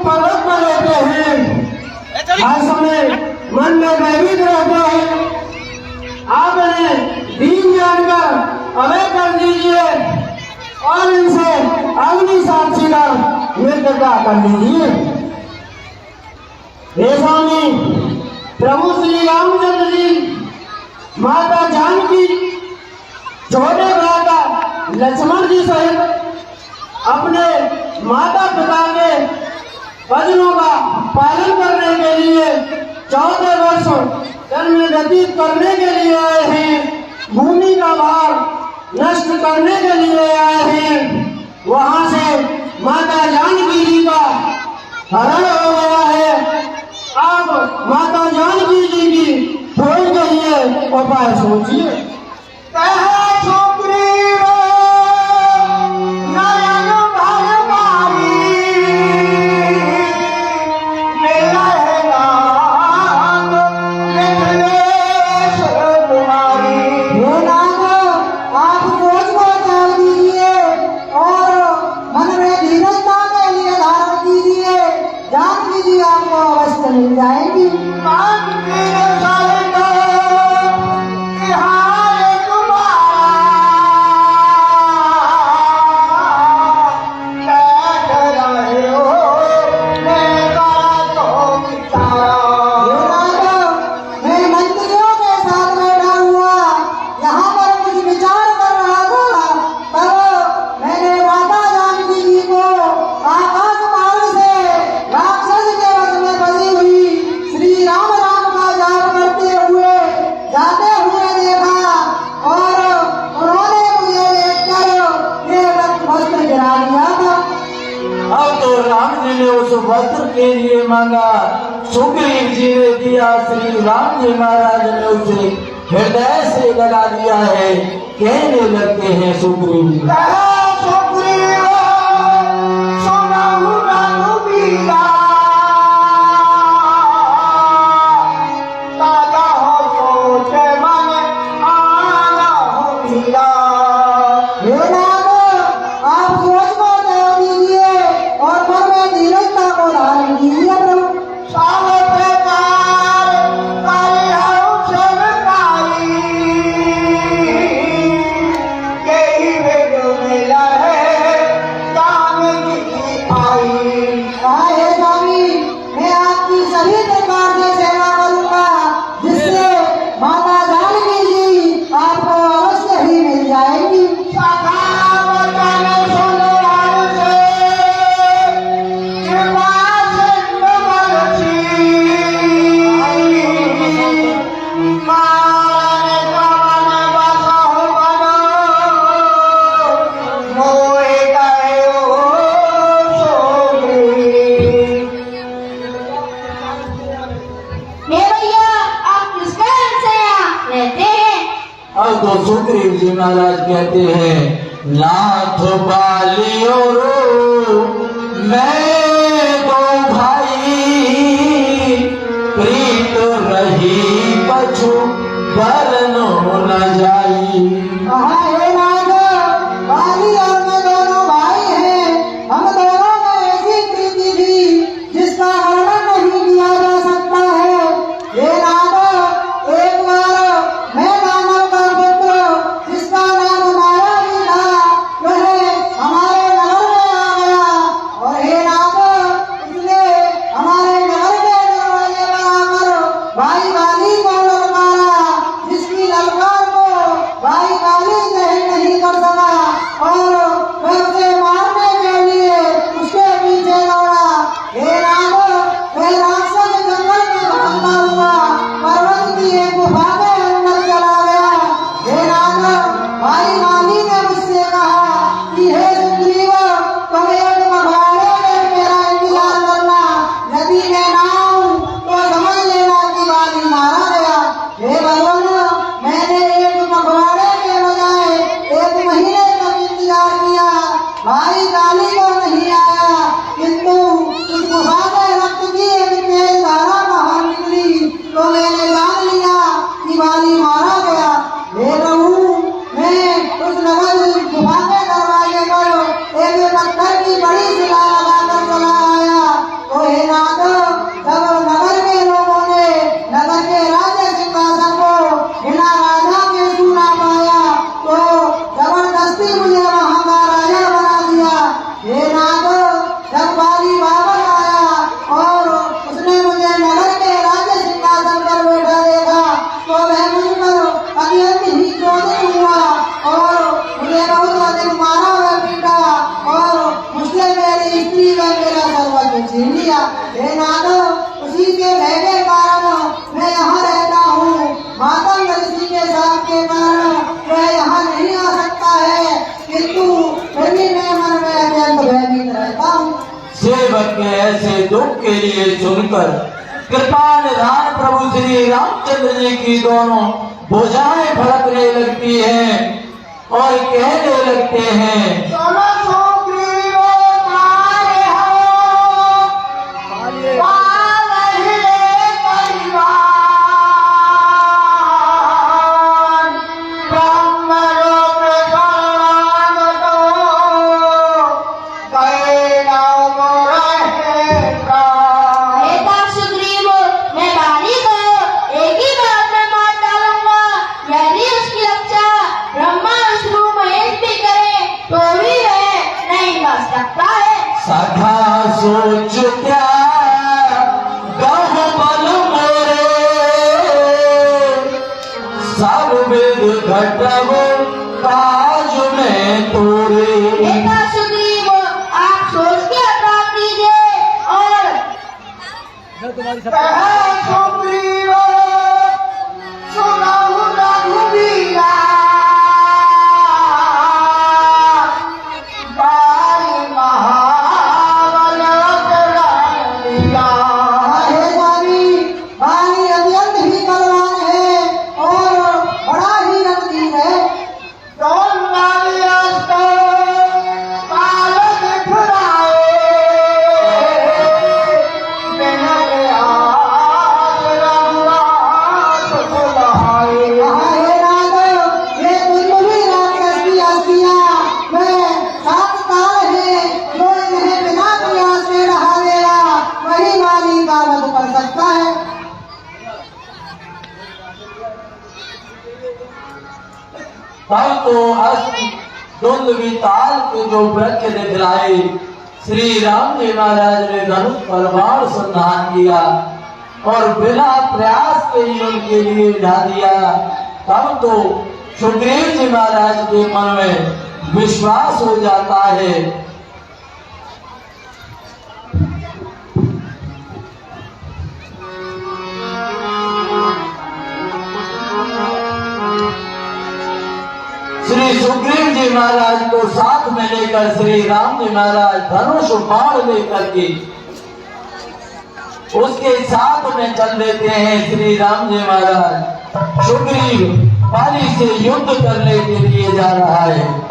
पर्वत पर रहते हैं, हर समय मन में भयभीत रहते हैं। आपने दीन जानकर अभय कर दीजिए और इनसे अग्नि साक्षी कर मित्रता कर दीजिए। हे स्वामी, प्रभु श्री रामचंद्र जी, माता जानकी, छोटे भ्राता लक्ष्मण जी सहित अपने माता पिता के वचनों का पालन करने के लिए 14 वर्ष वन में व्यतीत करने के लिए आए हैं। भूमि का भार नष्ट करने के लिए आए हैं। वहां से माता जानकी जी का हरण हो गया है। आप माता जानकी जी की खोज के लिए उपाय सोचिए। मिल जाएगी। उस वस्त्र के लिए मांगा, सुग्रीव जी ने दिया, श्री राम जी महाराज ने उसे हृदय से लगा दिया है। कहने लगते हैं सुग्रीव जी, तो सुग्रीव जी महाराज कहते हैं, नाथ बालियो मैं तो भाई प्रीत रही पछु बरनो न जाई। बाली और मैं दोनों भाई हैं। हम दोनों में ऐसी प्रीति थी जिसका वर्णन नहीं किया जा सकता है। हे नाथ, एक बार मैं दानव का पुत्र जिसका नाम माया भी था, वह हमारे नगर में आ गया और हे नाथ हे नाथ, जब नगर के लोगों ने नगर के राज्य सिंहासन को बिना राजा के छूना पाया तो जबरदस्ती मुझे वहां का राजा बना दिया। हे नाथ, जब बाली बाबर आया और उसने मुझे नगर के राज्य सिंहासन पर बैठा देखा तो वह मुझ पर अत्यंत ही क्रोधित हुआ और मुझे बहुत अधिक मारा व पीटा और मुझसे मेरी स्त्री व मेरा सर्वस्व छीन लिया। हे नाथ, उसी के भय के कारण मैं यहाँ रहता हूँ। मातंग ऋषि के साथ के कारण मैं यहाँ नहीं आ सकता है, किंतु फिर भी मैं मन में अत्यंत भयभीत रहता हूँ। सेवक के ऐसे दुख के लिए सुनकर कृपा निधान प्रभु श्री रामचंद्र जी की दोनों भुजाएं फड़कने लगती हैं और कहने लगते हैं, सखा सोच क्या गह बल मोरे, सब विध घटव काज में तोरे। सुग्रीव, आप सोच के अपराध कीजिए और तब तो दुंदुभी ताल के जो वृक्ष दिखलाए, श्री राम जी महाराज ने धनुष पर बाण संधान किया और बिना प्रयास के ही उनके लिए ढा दिया। तब तो सुग्रीव जी महाराज के मन में विश्वास हो जाता है। श्री सुग्रीव जी महाराज को साथ में लेकर श्री राम जी महाराज धनुष बाण लेकर के उसके साथ में चल देते हैं। श्री राम जी महाराज सुग्रीव बाली से युद्ध करने के लिए जा रहा है।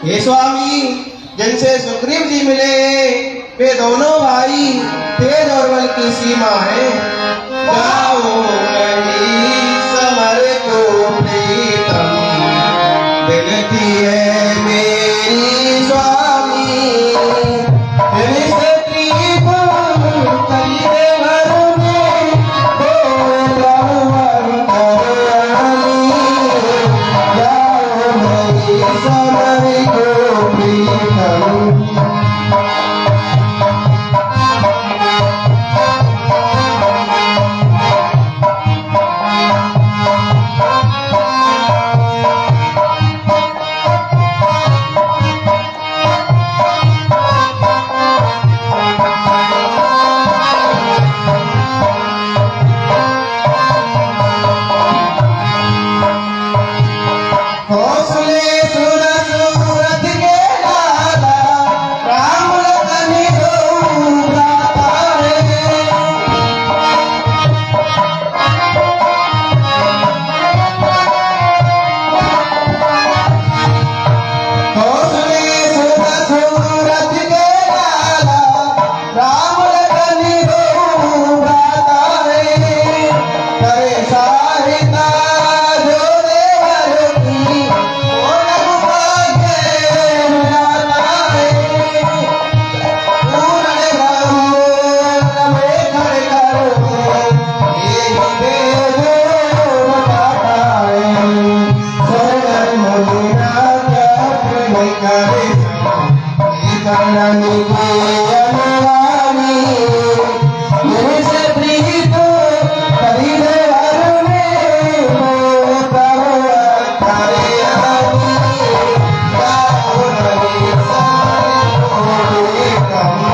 हे स्वामी, जिनसे सुग्रीव जी मिले वे दोनों भाई तेज और बल की सीमा है। जाओ नहीं समर को प्रीतम, विनती है मेरी स्वामी। शरण की अनुगामी, मेरे से प्रीत खरीद घर में वो प्रभु करे आमी, गाओ नहीं सारे कम।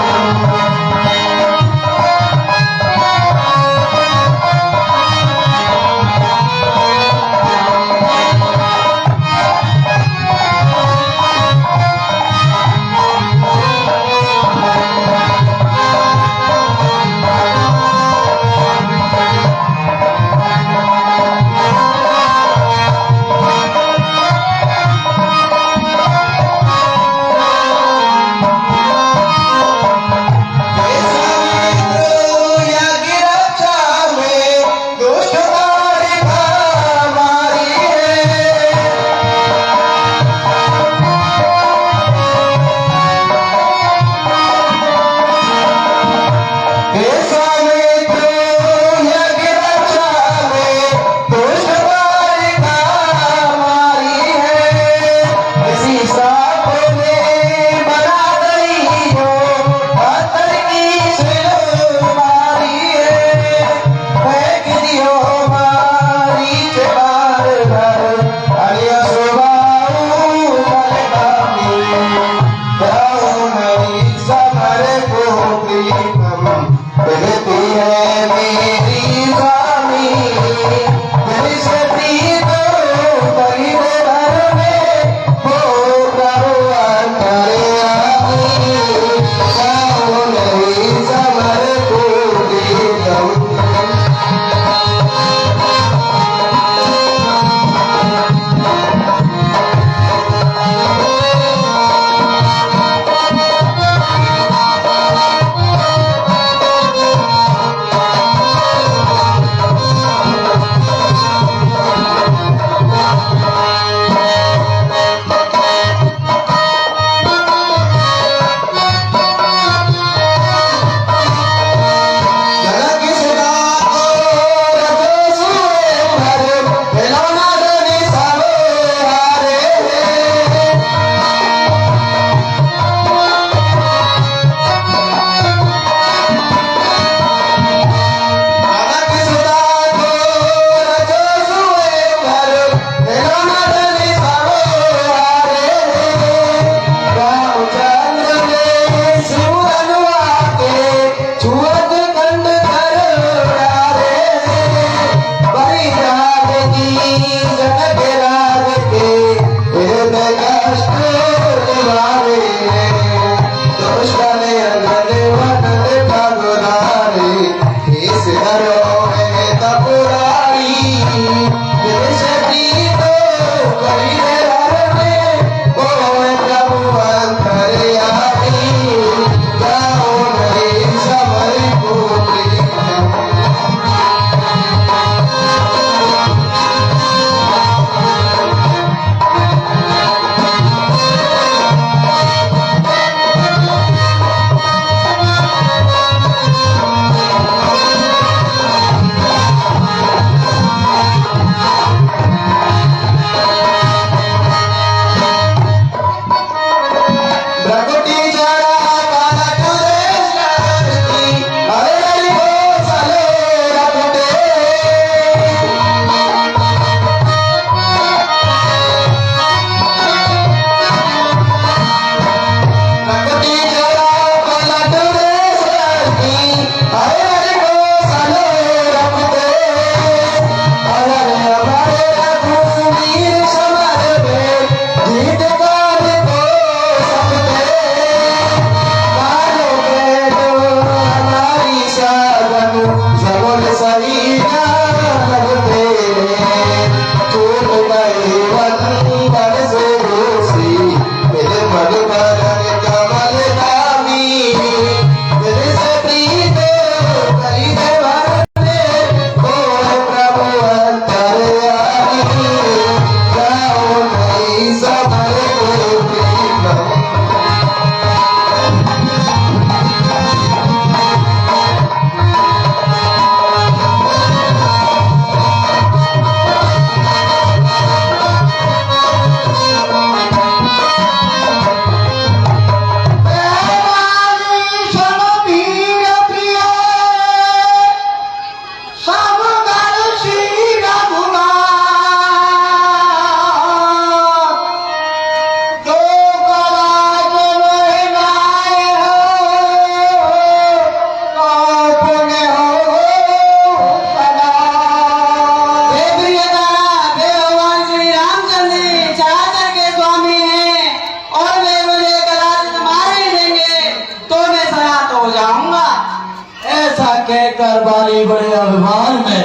सुनकर बाली बड़े अभिमान में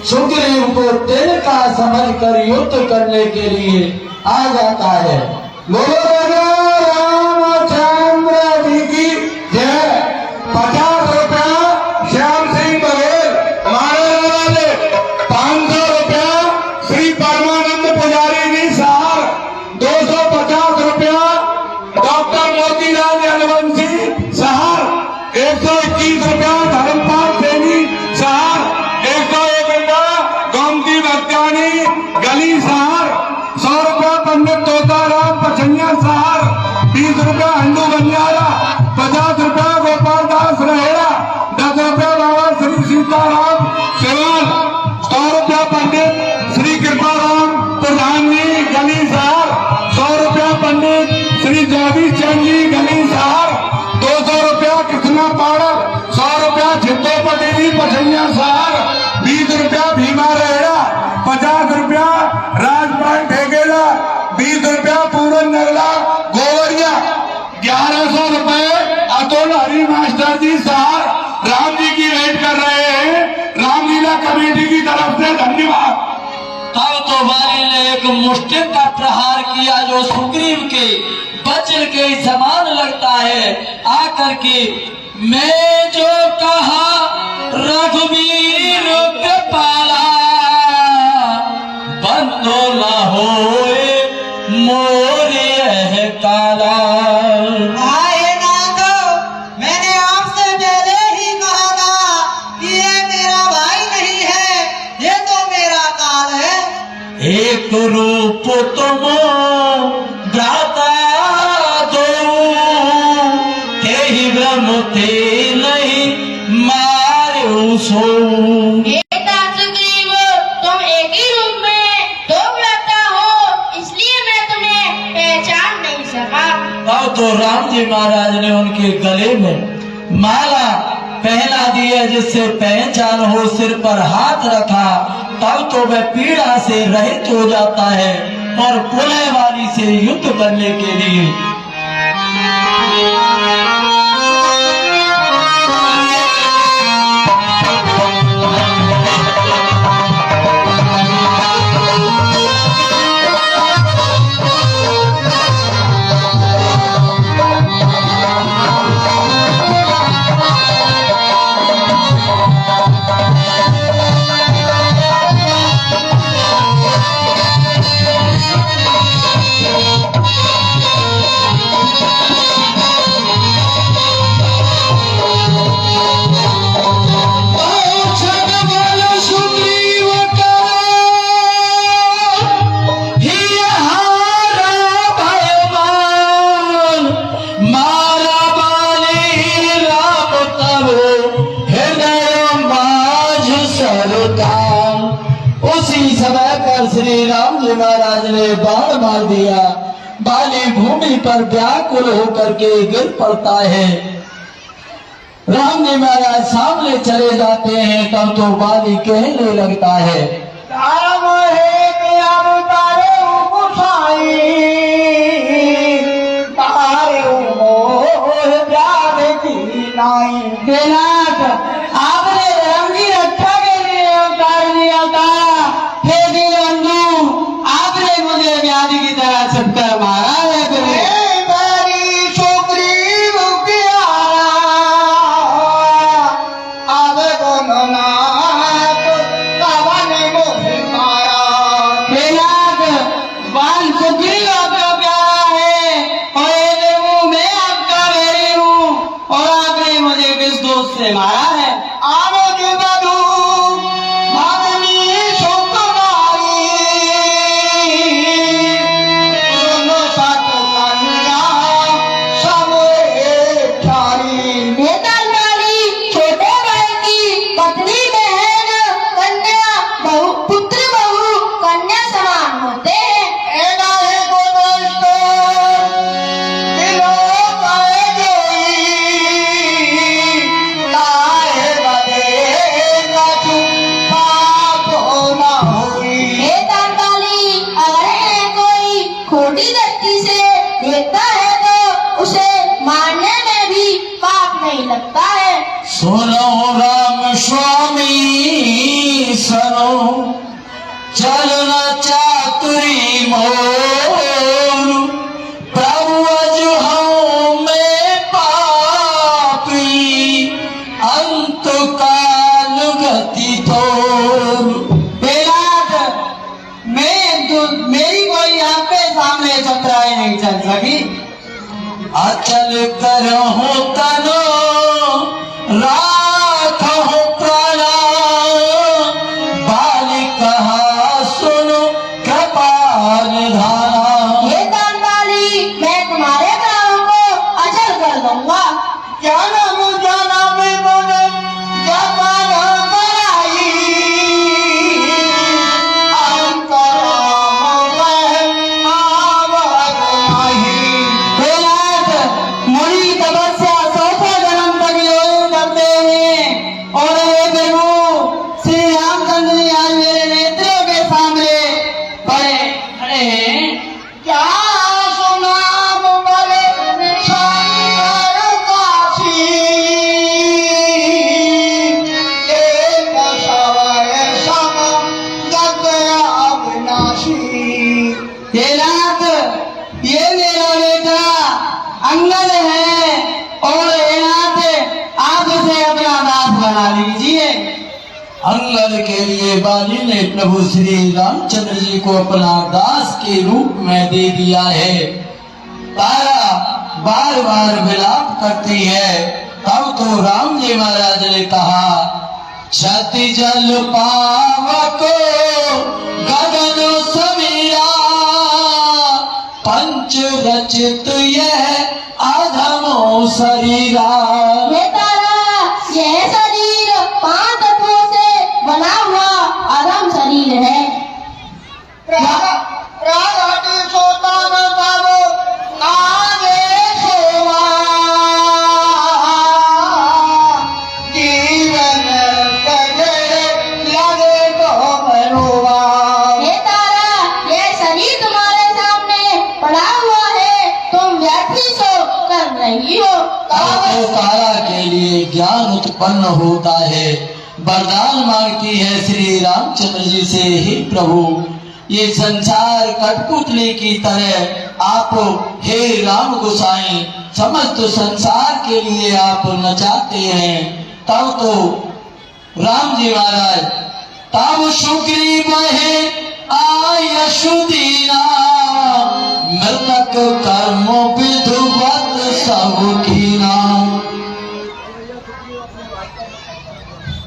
सुग्रीव को तिल का समझकर युद्ध करने के लिए आ जाता है। बोलो रामचंद्र जी की जय। 50 रुपया श्याम सिंह बघेल हमारे वाले, 500 रुपया श्री परमानंद पुजारी जी साहर, 250 रुपया डॉक्टर मोतीलाल यदुवंशी साहर, 121 रुपया धर्मपाल सैनी साहर, 101 रुपया गोमती भक्तानी गली साहर, 100 रुपया पंडित तोताराम पछैया साहर, 20 रुपया हंडू बंजारा, 50 रुपया गोपाल दास रहेरा, 10 रुपया बाबा श्री सीताराम सेवाल, 100 रुपया पंडित श्री कृपाराम प्रधान जी गली साहर, 100 रुपया पंडित श्री जगदीश चंद जी गली साहर, 200 रुपया कृष्णा पाड़क, 100 रुपया छिद्दोपति जी पछैया साहर, 20 रुपया भीमा रहेरा, 50 रुपया राजपाल ठेकेला, 20 रुपया पूरन नगला गोवरिया, 1100 रुपए अतुल हरि मास्टर जी साहर राम जी की वेट कर रहे हैं, रामलीला कमेटी की तरफ से धन्यवाद। तब तो बाली ने एक मुष्टि का प्रहार किया जो सुग्रीव के वज्र के समान लगता है। आकर के मैं जो कहा रघुवीर कृपाला, बंदो न होए मोरे यह काला। आए नाथ, मैंने आपसे पहले ही कहा था कि ये मेरा भाई नहीं है, ये तो मेरा काल है। एक रूप तुम भ्राता दो, ते ही ब्रह्म थे नहीं मारे सो। बेटा सुग्रीव, तुम एक ही रूप में दो भ्राता हो, इसलिए मैं तुम्हें पहचान नहीं सका। तब तो राम जी महाराज ने उनके गले में माला पहना दिया जिससे पहचान हो, सिर पर हाथ रखा, तब तो वह पीड़ा से रहित हो जाता है और पुनः वाली से युद्ध करने के लिए श्री राम जी महाराज ने बाण मार दिया। बाली भूमि पर व्याकुल होकर के गिर पड़ता है। राम जी महाराज सामने चले जाते हैं, तब तो बाली कहने लगता है, तारम है कि अब तारे गुसाई, तारे मोह प्यार की नाई। बेनाथ, आपने धर्म की रक्षा के लिए अवतार लिया था, हे दीनबंधु, आपने मुझे व्याधि की तरह छपकर मारा है। सुग्रीव अब बाल सुग्रीव आपका प्यारा है और ये देखो मैं आपका वैरी हूँ और आपने मुझे किस दोस्त से मारा है। सुनो राम स्वामी सुनो, चलना चातुरी मोर, प्रभु अजु हूँ मैं पापी, अंत काल गति तोर। मेरी कोई यहाँ पे सामने चतराई नहीं चल सकी। अचल करहु तनो राखहु प्राणा, बाली कहा सुनो कृपाल धारा। हे दानवाली, मैं तुम्हारे प्राणों को अचल कर दूंगा। क्या नाम जाना में बोले जबान कराई, अंतराम में आवाज नहीं। मुनि तपस्या 100 जन्म तक योग करते हैं और हे प्रभु श्री रामचंद्र जी आज मेरे नेत्रों के सामने खड़े हैं। क्या सुनाम बोले शंकर काशी, एक सवय सम गत अविनाशी। हे नाथ, ये मेरा बेटा अंगद है और हे नाथ आप इसे अपना दास बना लीजिए। अंगद के लिए बाली ने प्रभु श्री रामचंद्र जी को अपना दास के रूप में दे दिया है। तारा बार बार विलाप करती है, तब तो राम जी महाराज ने कहा, छति जल पावको गगन समीरा, पंच रचित यह अधमो शरीरा। हे तारा, यह शरीर 5 तत्वों से बना हुआ अधम शरीर है। प्रागटी सोता न पावो आगे सोवा, जीवन कटे लगे तो बरुआ। हे तारा, यह शरीर तुम्हारे सामने पड़ा हुआ है, तुम व्यर्थ ही सो कर रही हो। तब तो तारा के लिए ज्ञान उत्पन्न होता है, वरदान मांगती है श्री रामचंद्र जी से, हे प्रभु ये संसार कठपुतली की तरह आप हे राम गोसाई समस्त संसार के लिए आप नचाते हैं। तब तो राम जी महाराज, तब सुग्रीव है आयशुदीना, मृतक कर्म विधुवत सब कीना।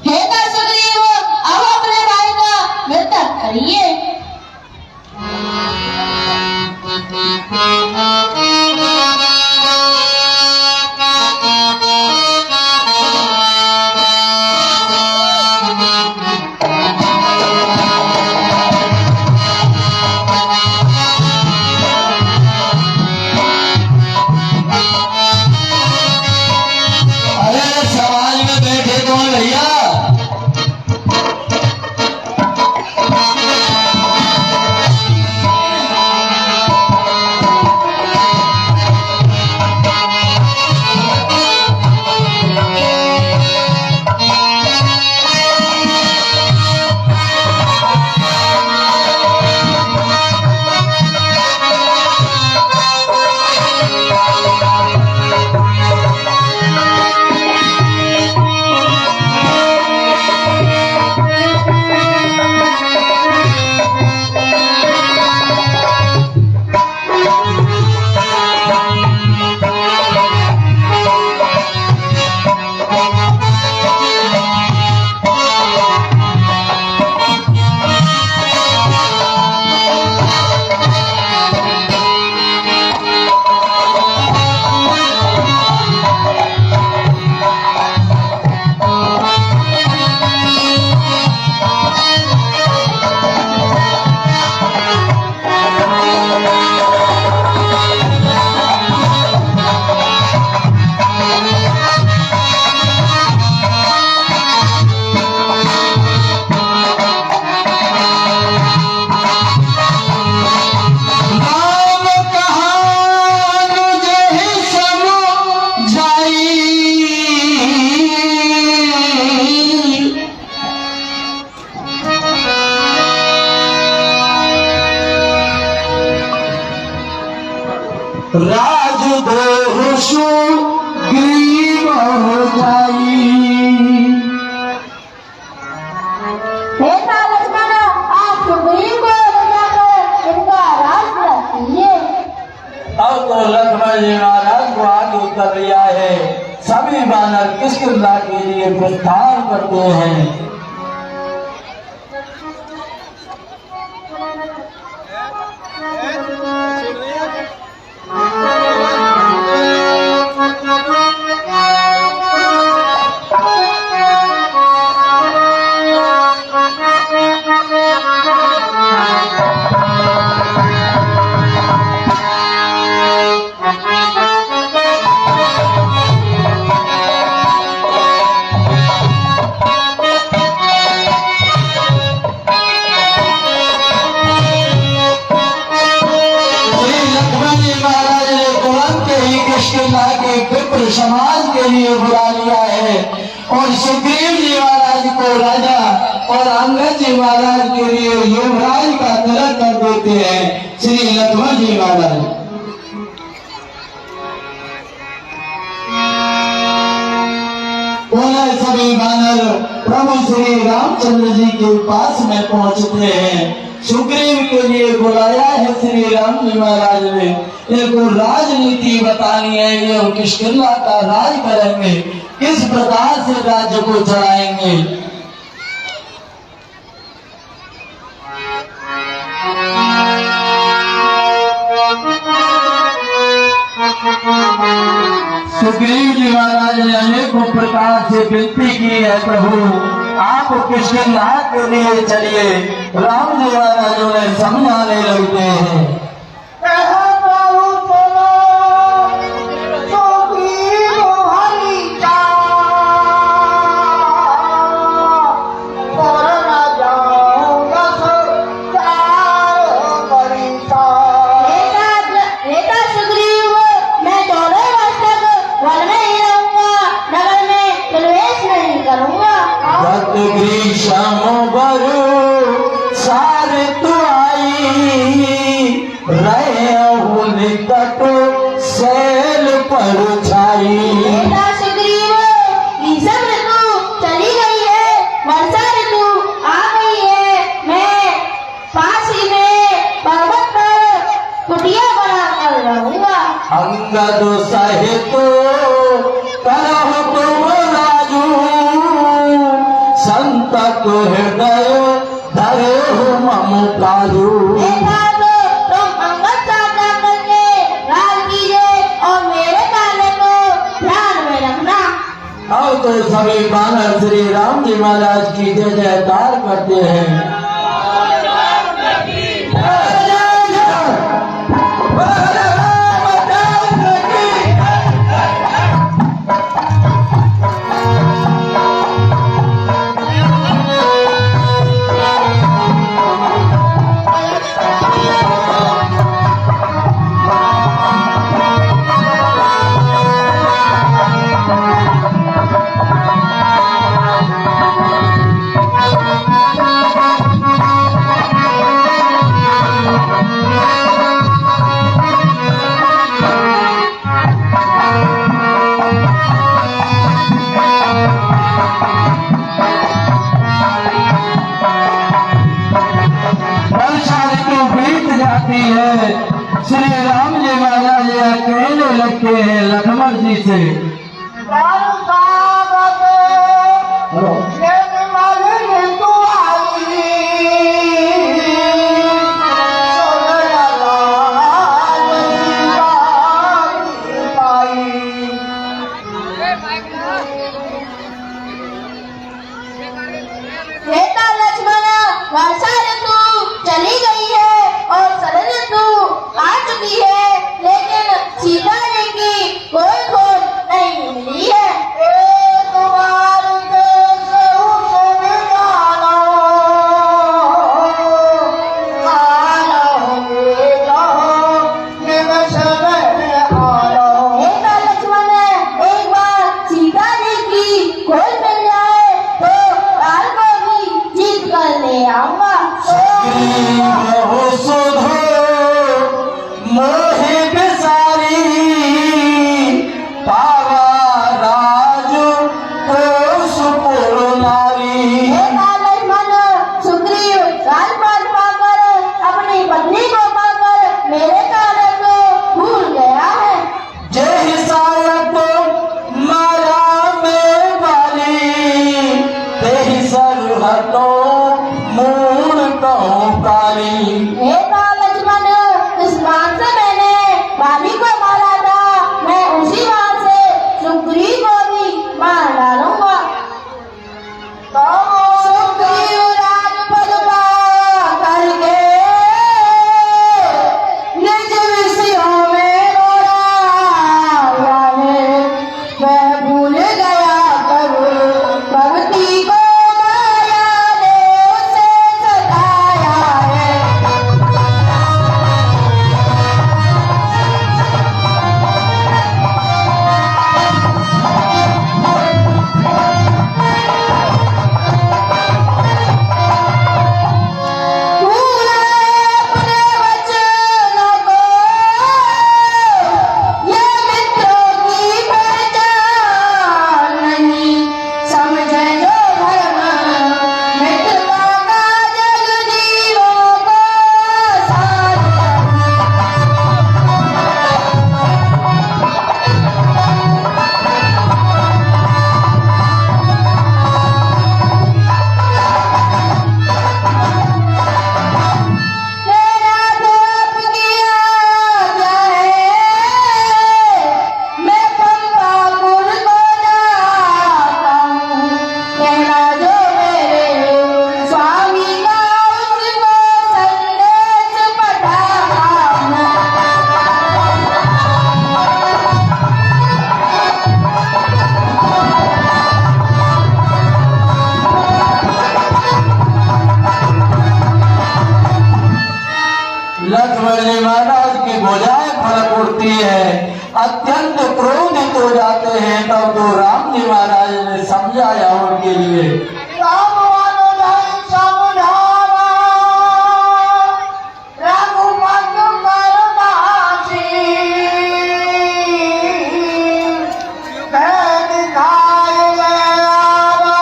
हे सुग्रीव, अब अपने भाई का मृतक करिए। राजद्रोह ग्रीव हो जाई। बेटा लक्ष्मण, आप सुग्रीव को बुलाकर इनका राज कीजिए। अब तो लक्ष्मण जी महाराज को आगे कर लिया है। सभी वानर किष्किंधा के लिए प्रस्थान करते हैं। विप्र समाज के लिए बुला लिया है और सुग्रीव जी महाराज को राजा और अंगद जी महाराज के लिए युवराज का तिलक कर देते हैं श्री लक्ष्मण जी महाराज। उन्हें सभी वानर प्रभु श्री रामचंद्र जी के पास में पहुंचते हैं। सुग्रीव के लिए बुलाया है श्री राम जी महाराज ने। इनको राजनीति बतानी है, ये किष्किंधा का राज करेंगे, किस प्रकार से राज्य को चलाएंगे। सुग्रीव जी महाराज ने अनेकों प्रकार से विनती की है, प्रभु आप किष्किंधा के लिए चलिए। राम जी महाराज उन्हें समझाने लगते हैं। सेल पर छाई सुग्रीव, ग्रीष्म ऋतु चली गई है, वर्षा ऋतु आ गई है। मैं पास ही में पर्वत पर कुटिया बनाकर रहूंगा। अंगद सहित करह तुम राजू, संतक हृदय धरे हो ममताजू। अब तो सभी वानर श्री राम जी महाराज की जय जयकार करते हैं। श्री राम जी महाराज कहने लगते हैं लक्ष्मण जी से, वर्षा ऋतु चली गई है और शरद ऋतु आ चुकी है, लेकिन सीता जी की कोई खोज नहीं मिली है। तब तो राम जी महाराज ने समझाया उनके लिए। राम अनुजाई समझावा, रघुपति कर दासी, कह दिखाए ले आवो,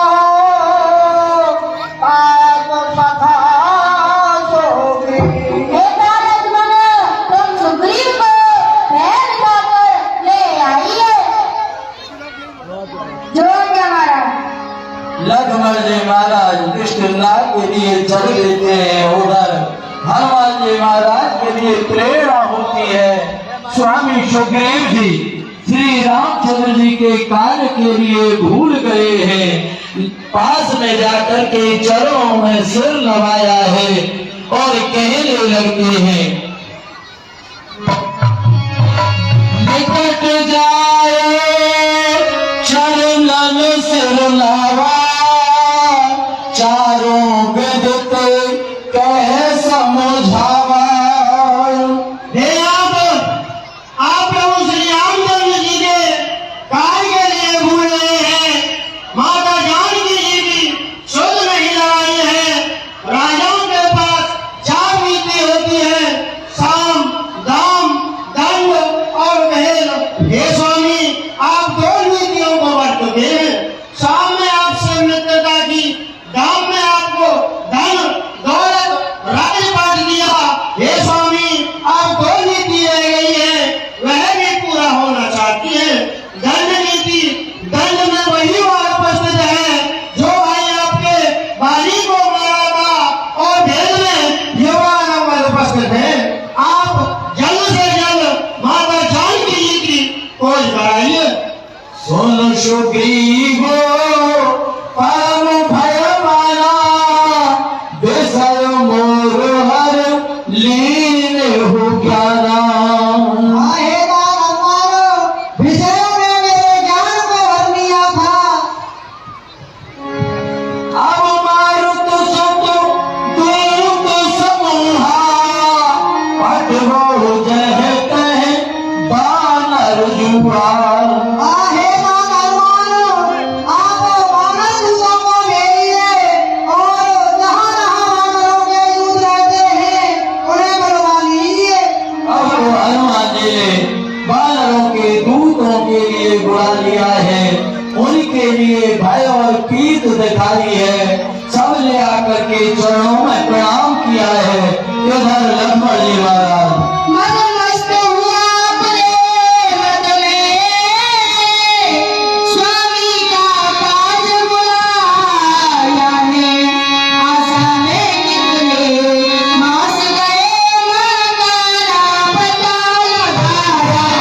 पाप सखा सुग्रीव। बेटा लक्ष्मण, तुम सुग्रीव को पहल दिखाकर ले आइए। जो क्या महाराज। लक्ष्मण जी महाराज किष्किंधा के लिए चल देते हैं। उधर हनुमान जी महाराज के लिए प्रेरणा होती है। स्वामी सुग्रीव जी श्री रामचंद्र जी के कार्य के लिए भूल गए हैं। पास में जाकर के चरणों में सिर नवाया है और कहने लगते हैं, निकट जाए चरणन सिर नवा, चारों विदते कह समझावा। आप प्रभु श्री रामचंद्र जी के कार्य के लिए भूल रहे हैं। माता जानकी जी की शुद्ध नहीं लगाई है। राजाओं के पास चार नीति होती है, साम, दाम, दंड और दहेज। हे स्वामी, आप दो नीतियों को बरतते हैं। साम में आपसे मित्रता की, दाम में आपको धन, दौलत, राजपाट दिया। हे स्वामी, आप दो नीति रह गई है, वह भी पूरा होना चाहती है। दंड नीति, दंड में वही वाला उपस्थित है जो भाई आपके बाली को मारा था, और भेद में ये वाला वाला उपस्थित है। आप जल्द से जल्द माता जानकी जी की खोज कराइए। सुन सुग्रीव परम भय माना, बेसर मोर हर लीन हो ज्ञाना। आहे दान मारो, विषयों ने मेरे ज्ञान को भर लिया था। अब मारुत सुत दूत समूहा, पठवो जह तह बानर जुआ। आहे दान मारो, आप बानर दूतों को भेजिए, और जहाँ जहाँ बानरों के दूत रहते हैं उन्हें बुलवा लीजिए। अब तो हनुमान जी ने बानरों के दूतों के लिए बुला लिया है। उनके लिए भय और पीत दिखाई है। सबने आकर के चरणों में प्रणाम किया है। इधर लक्ष्मण जी महाराज मन मस्त हुआ प्रेम में, स्वामी का काज बुलाया है। आशा में कितने मास गए, मकाना पता लगाया।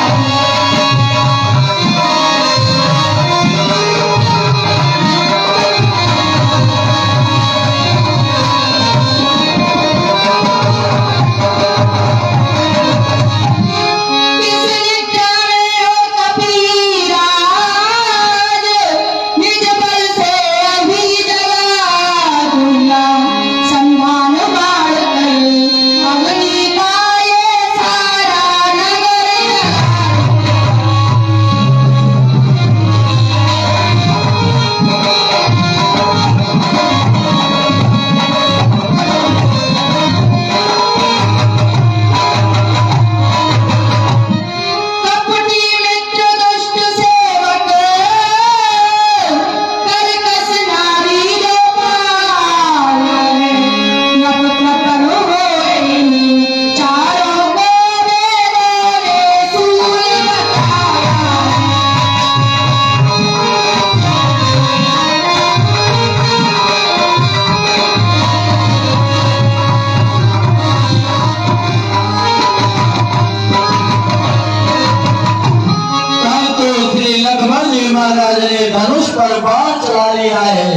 महाराज ने धनुष पर बाण चला लिया है।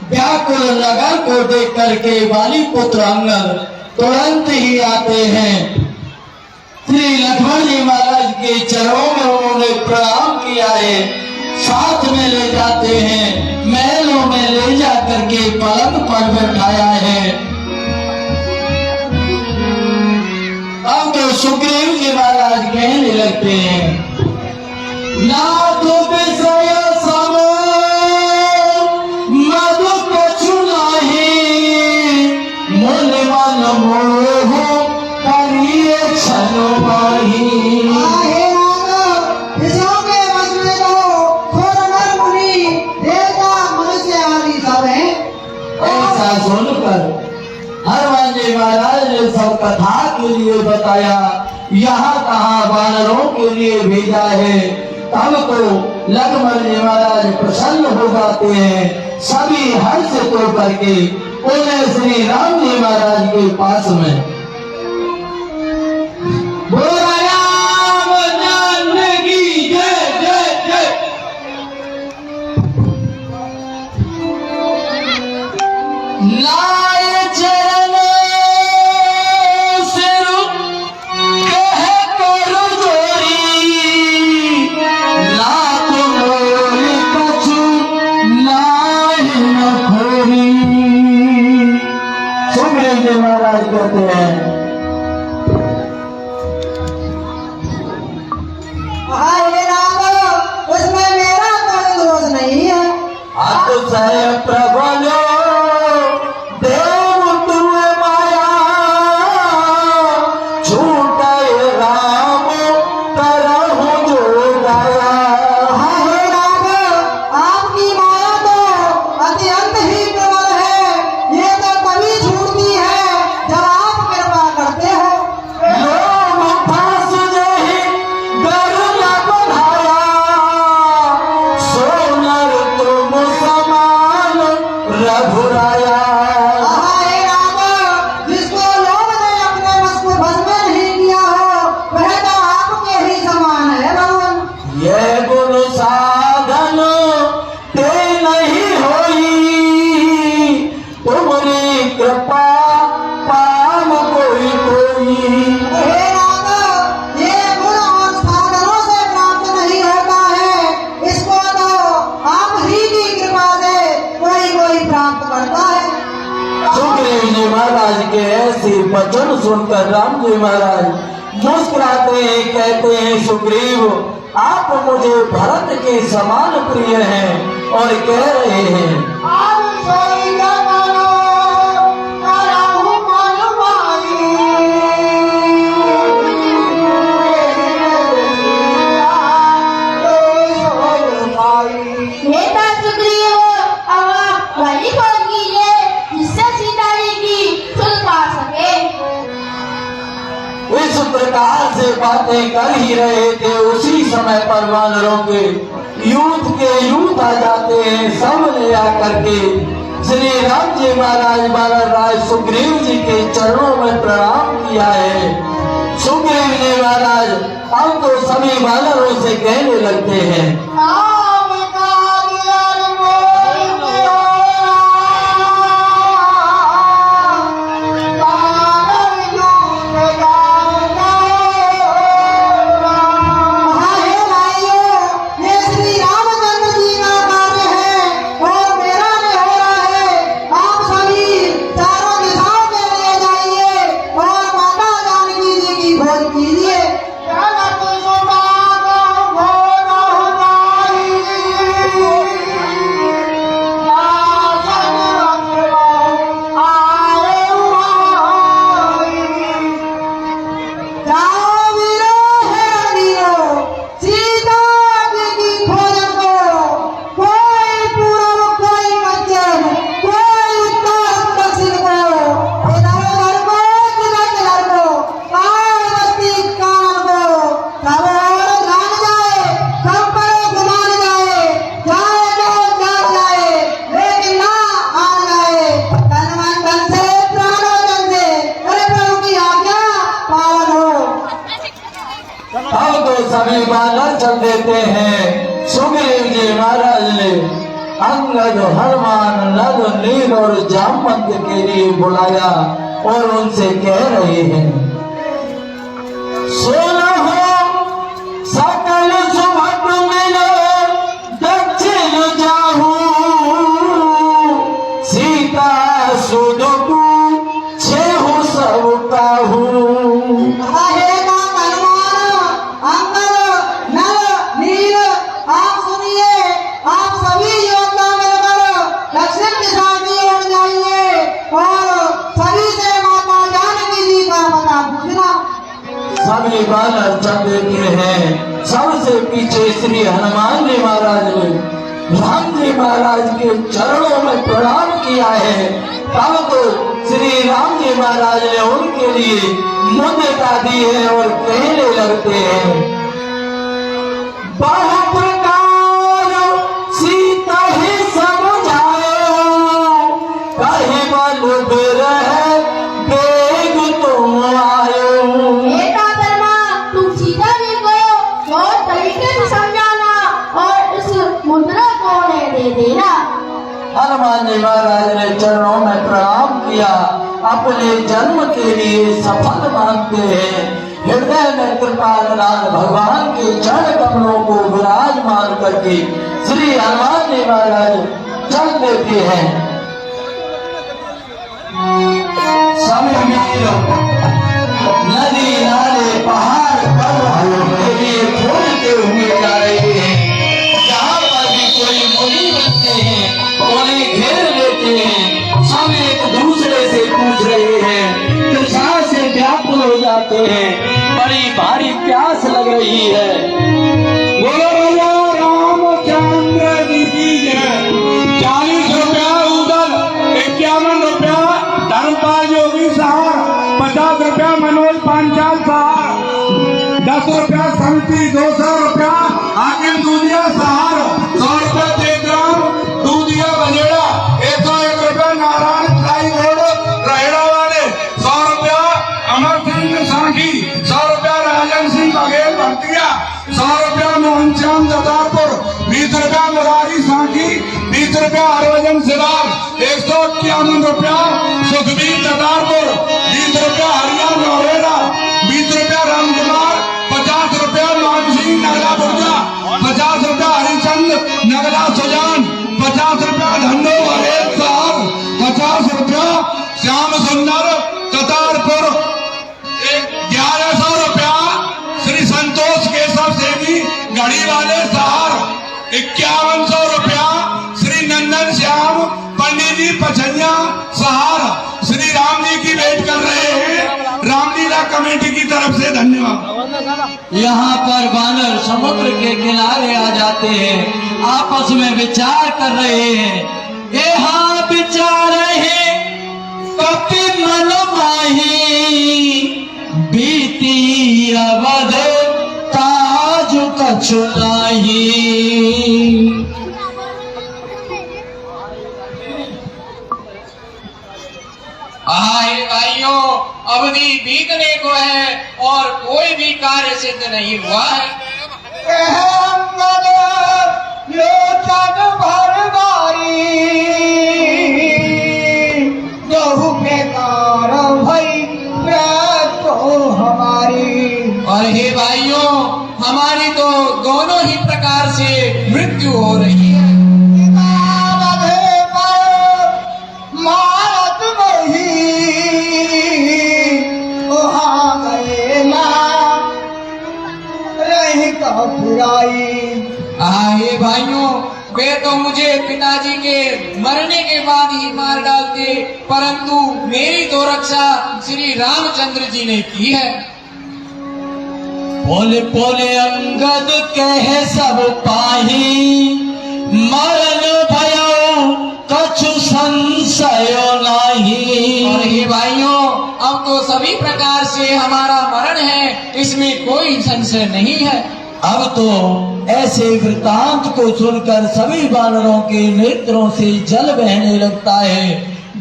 व्याकुल नगर को देख करके बाली पुत्र अंगद तुरंत ही आते हैं। श्री लक्ष्मण जी महाराज के चरणों में उन्होंने प्रणाम किया है। साथ में ले जाते हैं, महलों में ले जा करके पलंग पर बैठाया है। अब तो सुग्रीव जी महाराज कहने लगते हैं, ना तो विषय छोड़कर हनुमान जी महाराज ने सब कथा के लिए बताया, यहाँ कहाँ वानरों के लिए भेजा है। तब तो लक्ष्मण जी महाराज प्रसन्न हो जाते हैं, सभी हर्ष तो करके उन्हें श्री राम जी महाराज के पास में लाए चरणों से कह कर जोरी, लाख मोल कछु लाहि न खोरी। सुग्रीव जी महाराज कहते हैं, हे राम, उसमें मेरा कोई दोष नहीं है। अतिशय प्रबलो देव तुए माया, छूटे राम करहु जो गाया। हे राम, आपकी माया तो अत्यंत ही प्रबल है, ये तो कभी छूटती है जब आप कृपा करते हो। लोग फांस जहि गर न बंधाया, सोनर तुम समान रघुराया। हे राम, जिसको लोग ने अपने बस को बस में नहीं किया हो, वह तो आपके ही समान है भगवान। ये गुण साधन ते नहीं होई, तुम्हारी कृपा पाम कोई कोई। हे राम, ये गुण और साधनों से प्राप्त नहीं होता है, इसको तो आप ही की कृपा से कोई कोई प्राप्त करता है। सुग्रीव जी महाराज के ऐसे वचन सुनकर राम जी महाराज मुस्कुराते हैं, कहते हैं, सुग्रीव आप मुझे भरत के समान प्रिय हैं, और कह रहे हैं, आप सोई का मानो, कराहु मानो माई। बेटा सुग्रीव, अब आप वही खोज कीजिए जिससे सीता जी की सुध पा सके। इस प्रकार से बातें कर ही रहे थे, उसी समय पर वानरों के यूथ आ जाते हैं। सब ने आकर के श्री राम जी महाराज वानर राज सुग्रीव जी के चरणों में प्रणाम किया है। सुग्रीव जी महाराज अब तो सभी वानरों से कहने लगते हैं, नाम का दियर मोहि मोरा, पावन यूथ गाना होरा। हे भाइयों, ये श्री रामचंद्र जी का कार्य है और मेरा नहीं हो रहा है। आप सभी चारों दिशाओं में ले जाइए और माता जानकी जी की खोज कीजिए। अब तो सभी वानर चल देते हैं। सुग्रीव जी महाराज ने अंगद, हनुमान, नल, नील और जामवंत के लिए बुलाया और उनसे कह रहे हैं, सुनो सकल सुभग मिलो दक्षिण जाहू, सीता सुध छेहु सब काहू। सभी वानर चल देते हैं। सबसे पीछे श्री हनुमान जी महाराज ने राम जी महाराज के चरणों में प्रणाम किया है। तब तो श्री राम जी महाराज ने उनके लिए मुद्रिका दी है और कहने लगते हैं, बहु प्रकार सीता ही समझायो, कहीं बलुद रहे बेग तुम आयो। बेटा धर्मा, तुम सीता जी को बहुत तरीके से समझाना और इस मुद्रा को उन्हें दे देना। हनुमान जी महाराज ने चरणों में प्रणाम किया, अपने जन्म के लिए सफल मानते हैं। हृदय में कृपानाथ भगवान के चरण कमलों को विराजमान करके श्री हनुमान जी महाराज चल देते हैं। सभी नदी नाले पहाड़ पर्वत के लिए खोलते हुए जा रहे हैं। जहाँ पर भी कोई मुनि बनते हैं उन्हें घेर लेते हैं। सब एक दूसरे से पूछ रहे हैं, तृष्णा से व्याकुल हो जाते हैं, बड़ी भारी प्यास लग रही है। बोलो भैया रामचंद्र जी की जय। 40 रुपया उधर, 51 रुपया धर्मपाल योगी सहार, 50 रुपया मनोज पांचाल सहार, 10 रुपया समिति, 200 रुपया हाकिम दूधिया सहार, 100 रुपया तेजराम दूधिया बजेड़ा, 101 रुपया नारायण फ्लाई रोड रहेड़ा वाले, 100 रुपया अमर सिंह सांखी, 100 रुपया राजन सिंह बघेल भरतिया, 100 रुपया मोहन श्याम ददापुर, 20 रुपया मुरारी सांखी, 20 रुपया हरभजन सिरार, 151 रुपया सुखबीर ददापुर, 20 रुपया हरिया नौरेरा, 20 रुपया रामकुमार, 50 रुपया मान सिंह नगला बुर्जा, 50 रुपया हरिचंद नगला सुजान, 50 रुपया धन्नो हरेश साहब, 50 रुपया श्याम सुंदर ततारपुर, 1100 रुपया श्री संतोष केशव सेनी घड़ी वाले सहार, 5100 रुपया श्री नंदन श्याम पंडित जी पछनिया सहार। श्री राम जी की वेट कर रहे हैं रामलीला कमेटी की तरफ से, धन्यवाद। यहाँ पर वानर समुद्र के किनारे आ जाते हैं, आपस में विचार कर रहे हैं। यहाँ विचार है कपि मन माही, बीती अवध ताज कछु नाही। हाय भाइयों, अवधि बीतने को है और कोई भी कार्य सिद्ध नहीं हुआ है। लोचन भर बारी बहु बेकार भई तो हमारी। और हे भाइयों, हमारी तो दोनों ही प्रकार से मृत्यु हो रही है। मारत बही वहाँ गए ना रही कह फुराई। हे भाइयों, वे तो मुझे पिताजी के मरने के बाद ही मार डालते, परंतु मेरी तो रक्षा श्री रामचंद्र जी ने की है। बोले बोले अंगद कह सब पाही, मरण भयो कछु संशय नहीं। और हे भाइयों, अब तो सभी प्रकार से हमारा मरण है, इसमें कोई संशय नहीं है। अब तो ऐसे वृतांत को सुनकर सभी वानरों के नेत्रों से जल बहने लगता है।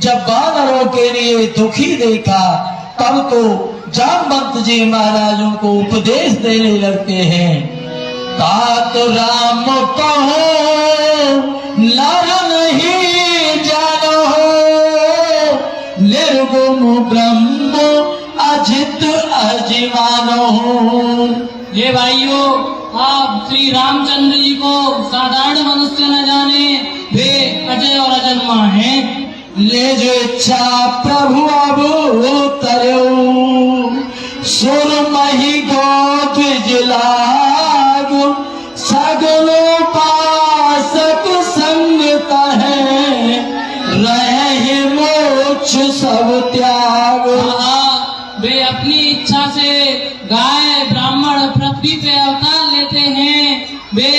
जब वानरों के लिए दुखी देखा तब तो जामवंत जी महाराजों को उपदेश देने लगते हैं। तात राम कहो नर नहीं जानो, निर्गुण ब्रह्म अजित अजिमानो। ये भाइयों, आप श्री रामचंद्र जी को साधारण मनुष्य न जाने, वे अजय और अजन्मा हैं। ले जो इच्छा प्रभु अब उतरो, सुर मही गोद जिलाग, सगलो पासक संगत है, रहे मोक्ष सब त्याग। वे अपनी इच्छा से गाय ब्राह्मण पृथ्वी पे अवतार लेते हैं, वे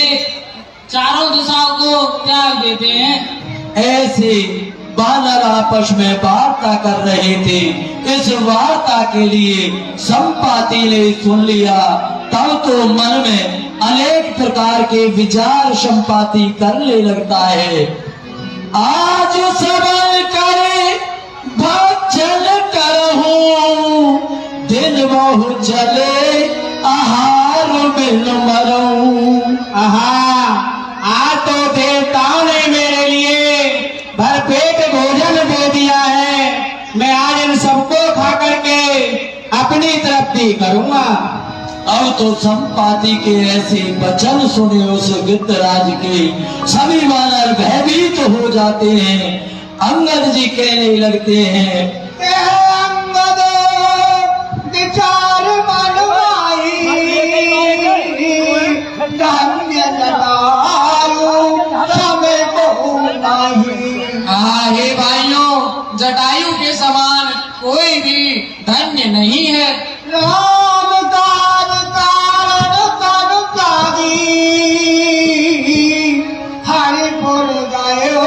चारों दिशाओं को त्याग देते हैं। ऐसे बानर आपस में वार्ता कर रहे थे। इस वार्ता के लिए संपाति ने सुन लिया। तब तो मन में अनेक प्रकार के विचार संपाति करने लगता है। आज सबल करे भजन करहूं, दिन बहु चले आहार बिन मरूं। आज तो देवताओं ने मेरे लिए भरपेट भोजन दे दिया है। मैं आज इन सबको खा करके अपनी तृप्ति करूंगा। अब तो संपाति के ऐसे वचन सुने उस गिद्धराज के सभी वानर भयभीत हो जाते हैं। अंगद जी कहने लगते हैं, अंगद विचार मनवाई, धन्य जटायु समय को नाही। हे भाइयों, जटायु के समान कोई भी धन्य नहीं है। राम काज कारण कर काजी, हरिपुर गयो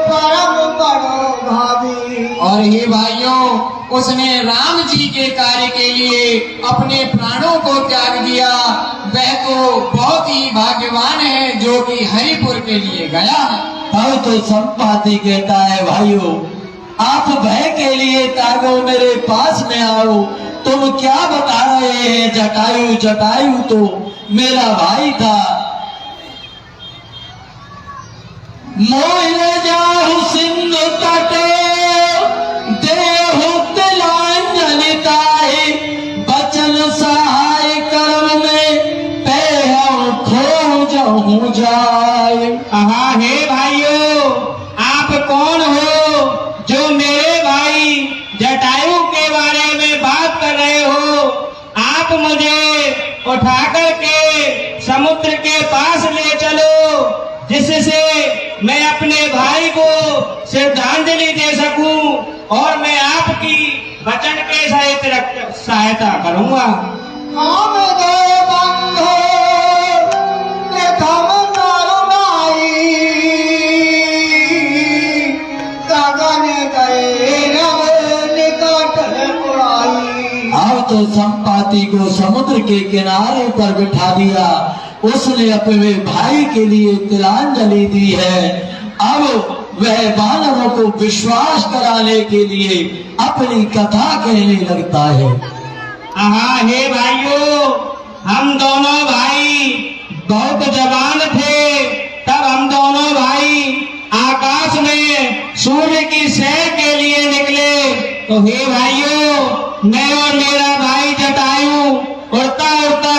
परम बड़ो भावी। और हे भाइयों, उसने राम जी के कार्य के लिए अपने प्राणों को त्याग दिया। वह तो बहुत ही भाग्यवान है जो कि हरिपुर के लिए गया है। अब तो संपाति कहता है, भाइयों आप भय के लिए तागो मेरे पास में आओ। तुम क्या बता रहे हैं? जटायु जटायु तो मेरा भाई था। मोह जाहु सिंधु तटे, देहु तिलांजलि ताहि, बचन सहाय कर्म में पैहु खोजहु जाय। हे भाइयों, आप कौन हो जो मेरे भाई जटायु के बारे में बात कर रहे हो? आप मुझे उठा करके समुद्र के पास ले चलो, जिससे मैं अपने भाई को श्रद्धांजलि दे सकूं और मैं आपकी वचन के सहित सहायता करूंगा। हम दो बंधो प्रथम करुणाई, गगन गए रव निकट उड़ाई। अब तो संपाति को समुद्र के किनारे पर बिठा दिया। उसने अपने भाई के लिए तिलांजलि दी है। अब वह वानरों को विश्वास कराने के लिए अपनी कथा कहने लगता है। हे भाइयों, हम दोनों भाई बहुत जवान थे। तब हम दोनों भाई आकाश में सूर्य की सैर के लिए निकले। तो हे भाइयों, मैं और मेरा भाई जटायु उड़ता उड़ता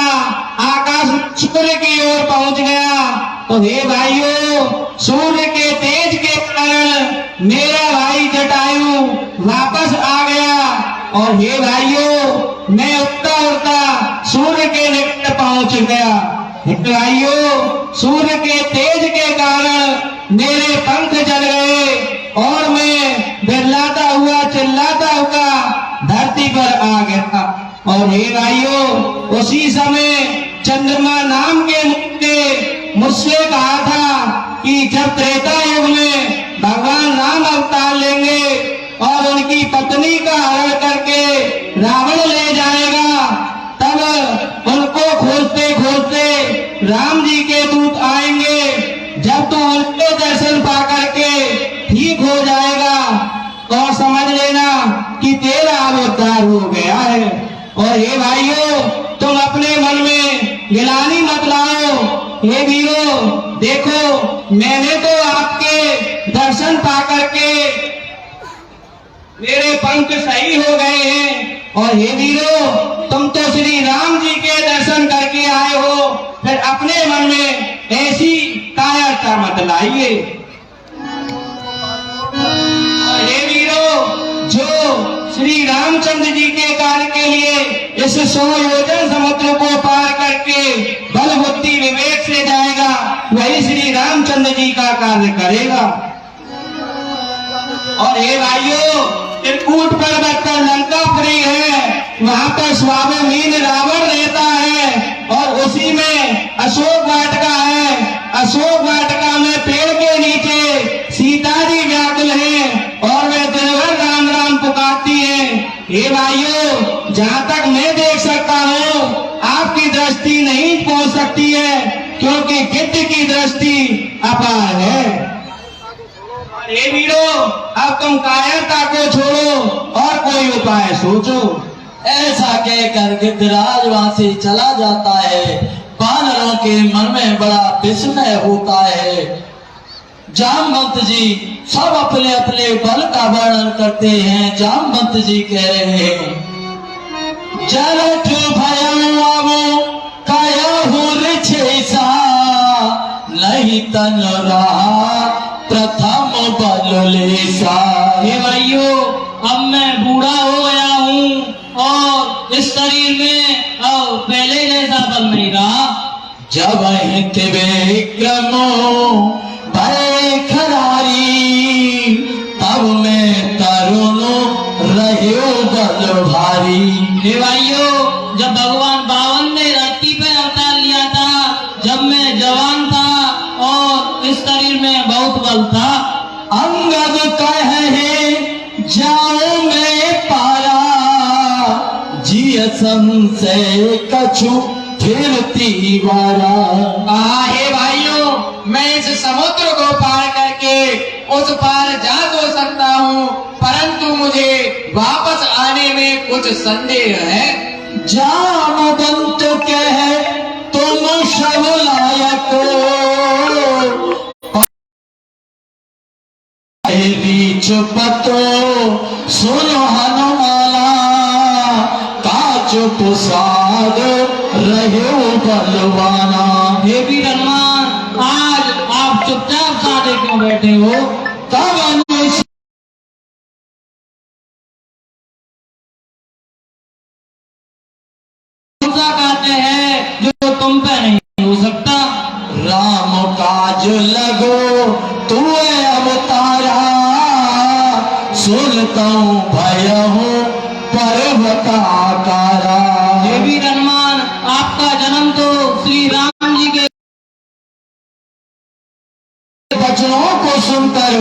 आकाश में सूर्य की ओर पहुंच गया। तो हे भाइयों, सूर्य के तेज के कारण मेरा भाई जटायु वापस आ गया। और हे भाइयों, मैं उड़ता उड़ता सूर्य के निकट पहुंच गया। हे भाइयों, सूर्य के तेज के कारण मेरे पंख जल गए और मैं बिरलाता हुआ चिल्लाता हुआ धरती पर आ गया। और हे भाइयों, उसी समय चंद्रमा नाम के मुझे मुझसे कहा था कि जब त्रेता युग में भगवान राम अवतार लेंगे और उनकी पत्नी का हरण करके रावण ले जाएगा, तब उनको खोजते खोजते राम जी के दूत आएंगे। जब तो उनके दर्शन पा करके ठीक हो जाएगा और समझ लेना कि तेरा अवतार हो गया है। और हे भाइयों, तुम अपने मन में गिलानी मत लाओ। हे वीरों, देखो मैंने तो आपके दर्शन पा करके मेरे पंख सही हो गए हैं। और हे वीरों, तुम तो श्री राम जी के दर्शन करके आए हो, फिर अपने मन में ऐसी कायरता मत लाइए। और हे वीरों, जो श्री रामचंद्र जी के कार्य के लिए इस 100 योजन समुद्र को पार करके बल बुद्धि विवेक से जाएगा, वही श्री रामचंद्र जी का कार्य करेगा। और हे भाइयों, चित्रकूट पर्वत पर लंकापुरी है, वहाँ पर स्वाभिमान रावण रहता है और उसी में अशोक वाटिका है। अशोक वाटिका में पेड़ के नीचे सीता जी व्याकुल है हे भाइयों, जहाँ तक मैं देख सकता हूँ आपकी दृष्टि नहीं पहुँच सकती है, क्योंकि गिद्ध की दृष्टि अपार है। हे वीरो, अब तुम कायरता को छोड़ो और कोई उपाय सोचो। ऐसा कहकर गिद्धराज वहां से चला जाता है। वानरों के मन में बड़ा विस्मय होता है। जामवंत जी सब अपने अपने बल का वर्णन करते हैं। जामवंत जी कह रहे हैं, जरठ भयऊ कहु ऋषिसा नहीं तन रहा प्रथम बल लेसा। हे भाइयों, अब मैं बूढ़ा हो गया हूँ और इस शरीर में अब पहले जैसा बल नहीं रहा। जब हित विक्रमो भय खरारी तब मैं तरुण रहो बल भारी। हे भाइयों, जब भगवान बावन ने धरती पे अवतार लिया था, जब मैं जवान था और इस शरीर में बहुत बल था। अंगद कहे जाओ मैं पारा जिय संशय कछु फिरती वारा। हे भाइयों, मैं इस समुद्र को पार करके उस पार जा तो सकता हूँ, परंतु मुझे वापस आने में कुछ संदेह है। जामवंत कहे तुम सब लायक चुपतो सुनो हनुमाला काच पुसाद रहो बलवाना। हे वीर हनुमान, आज आप चुपचाप साधे क्यों बैठे हो? तब अनुज कहते हैं जो तुम पे नहीं हो सकता। राम काज लगो तू अवतारा सुनता भयहु पर्वताकारा। हे वीर हनुमान, आपका जन्म तो श्री राम जी के वचनों को सुनकर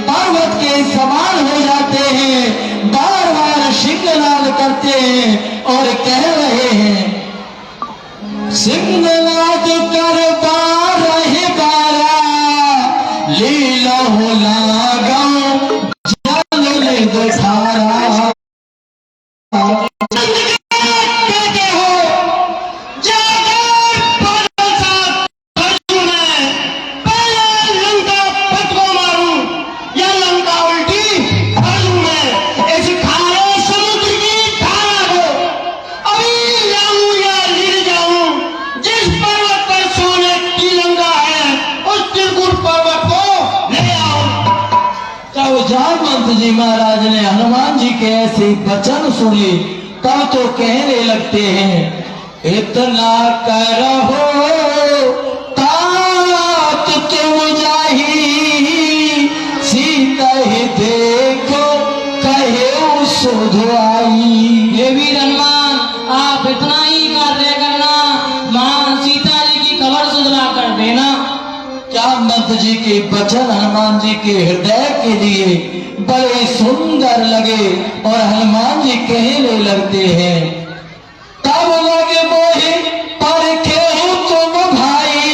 पर्वत के समान हो जाते हैं। बार बार सिंहनाद करते हैं और कह रहे हैं, सिंहनाद कर बारह बारा लीला हो लागा जल दिखारा। जामवंत जी महाराज ने हनुमान जी के ऐसे वचन सुने तब तो कहने लगते हैं, इतना करहो तात तुम जाही सीता ही देखो कहे सुध आई। हे वीर हनुमान, आप इतना ही कार्य करना, मां सीता जी की खबर सुधरा कर देना। जामवंत जी के वचन हनुमान जी के हृदय के लिए बड़े सुंदर लगे और हनुमान जी कहने लगते हैं, तब लगे मोहे पर केहू तुम भाई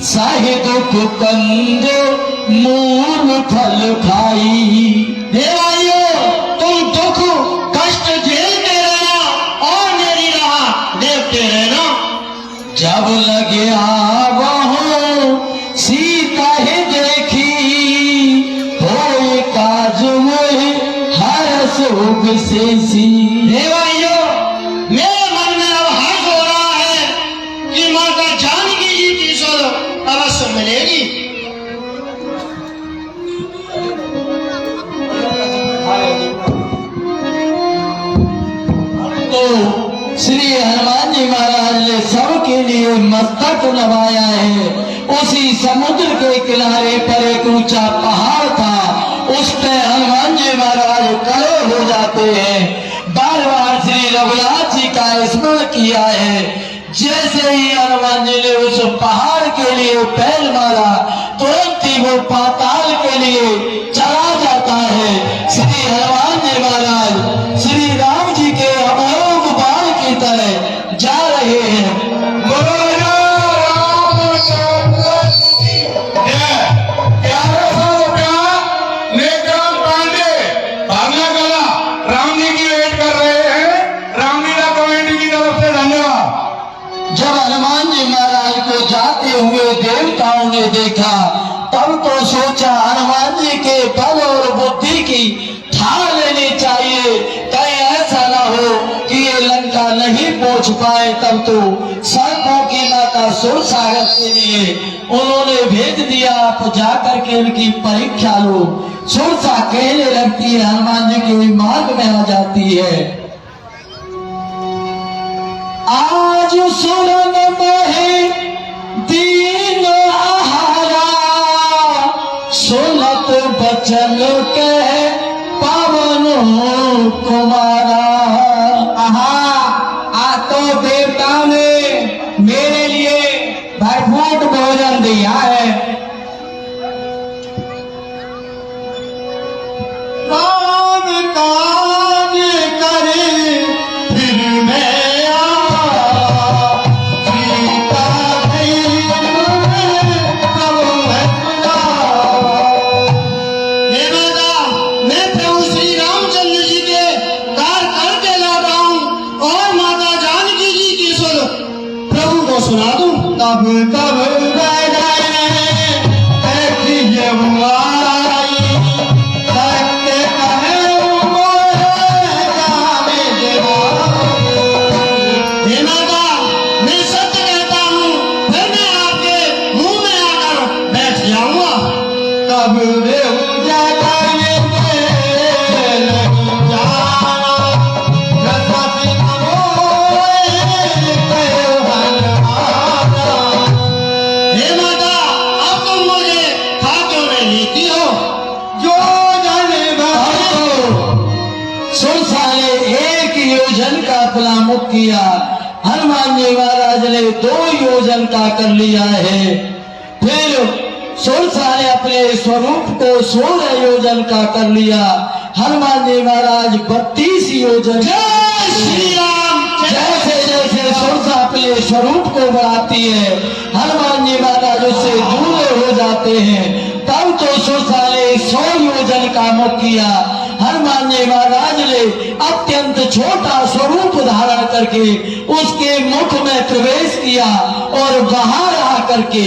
साहे दुख कंद मूल फल खाई। हे भाइयों, तुम दुख कष्ट झेलते रहना और मेरी राह देखते रहना। जब लगे आवहो सीता ही देखी होए काज मोहे हर सुख से सी। हे भाइयों, मेरे मन में अब हर्ष हो रहा है कि माता जानकी जी की सुध अवश्य मिलेगी। तो श्री हनुमान जी महाराज ने सबके लिए मस्तक नवाया है। उसी समुद्र के किनारे पर एक ऊंचा पहाड़ था, उस पे हनुमान जी महाराज खड़े हो जाते हैं। बार बार श्री रघुनाथ जी का स्मरण किया है। जैसे ही हनुमान जी ने उस पहाड़ के लिए पैर मारा, तुरंत ही वो पाताल के लिए चला जाता है। श्री हनुमान जी महाराज ने देखा तब तो सोचा हनुमान जी के बल और बुद्धि की ठान लेनी चाहिए, कहीं ऐसा ना हो कि ये लंका नहीं पहुंच पाए। तब तो सर्पों की माता सूरसागर के लिए उन्होंने भेज दिया, आप जाकर के उनकी परीक्षा लो। सूरसा कहने लगती है, हनुमान जी के मार्ग में आ जाती है, आज सुरन मोहे दीन आहारा, सुनत बचन कह पावन कुमारा। आज तो देवताओं ने मेरे लिए भरपूर भोजन दिया है। राम काज करे फिर मैं सुना दूं तब तब मैं सत्य कहता हूँ, फिर मैं आपके मुंह में आकर बैठ जाऊंगा। तब मुक्त किया। हनुमान जी महाराज ने 2 योजन का कर लिया है। फिर सूरसा ने अपने स्वरूप को 16 योजन का कर लिया। हनुमान जी महाराज 32 योजन। जय श्री राम। जैसे जैसे सूरसा अपने स्वरूप को बढ़ाती है, हनुमान जी महाराज उससे दूर हो जाते हैं। तब तो सूरसा ने 100 योजन का मुक्त किया। हनुमान जी महाराज ने अत्यंत छोटा स्वरूप धारण करके उसके मुख में प्रवेश किया और बाहर आकर के